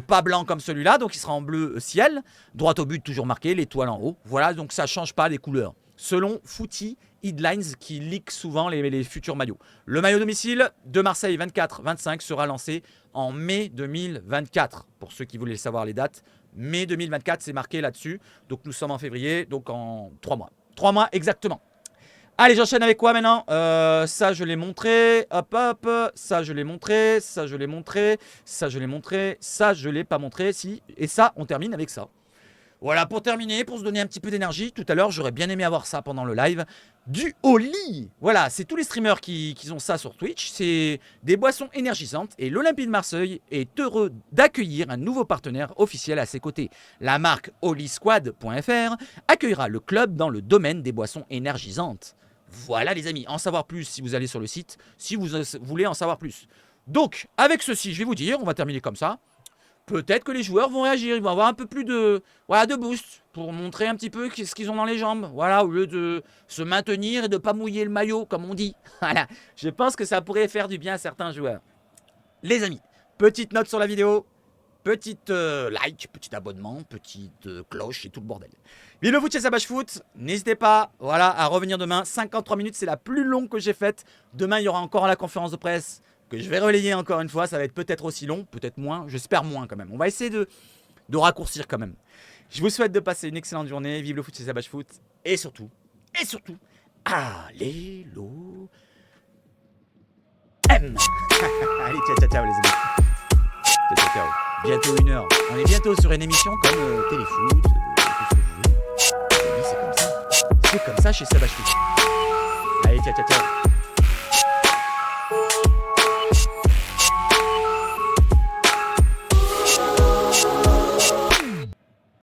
pas blanc comme celui-là, donc il sera en bleu ciel. Droite au but, toujours marqué, l'étoile en haut. Voilà, donc ça change pas les couleurs. Selon Footy Headlines qui leak souvent les futurs maillots. Le maillot domicile de Marseille 24-25 sera lancé en mai 2024. Pour ceux qui voulaient savoir les dates, mai 2024, c'est marqué là-dessus. Donc nous sommes en février, donc en 3 mois. 3 mois exactement. Allez, j'enchaîne avec quoi maintenant? Ça, je l'ai montré. Hop, hop. Ça, je l'ai montré. Ça, je l'ai montré. Ça, je l'ai montré. Ça, je l'ai pas montré. Si. Et ça, on termine avec ça. Voilà, pour terminer, pour se donner un petit peu d'énergie, tout à l'heure, j'aurais bien aimé avoir ça pendant le live. Du Oli. Voilà, c'est tous les streamers qui ont ça sur Twitch. C'est des boissons énergisantes et l'Olympique de Marseille est heureux d'accueillir un nouveau partenaire officiel à ses côtés. La marque olisquad.fr accueillera le club dans le domaine des boissons énergisantes. Voilà les amis, en savoir plus si vous allez sur le site, si vous voulez en savoir plus. Donc, avec ceci, je vais vous dire, on va terminer comme ça. Peut-être que les joueurs vont réagir, ils vont avoir un peu plus de boost pour montrer un petit peu ce qu'ils ont dans les jambes. Voilà, au lieu de se maintenir et de ne pas mouiller le maillot, comme on dit. Voilà, je pense que ça pourrait faire du bien à certains joueurs. Les amis, petite note sur la vidéo, petite like, petit abonnement, petite cloche et tout le bordel. Vive le foot chez Sabache Foot, n'hésitez pas à revenir demain. 53 minutes, c'est la plus longue que j'ai faite. Demain, il y aura encore la conférence de presse que je vais relayer encore une fois, ça va être peut-être aussi long, peut-être moins, j'espère moins quand même. On va essayer de raccourcir quand même. Je vous souhaite de passer une excellente journée, vive le foot chez Sabache Foot, et surtout, alléluia. Allez, ciao les amis. Ciao. Bientôt 1h. On est bientôt sur une émission comme Téléfoot, tout ce que vous voulez. C'est comme ça. C'est comme ça chez Sabache Foot. Allez, ciao.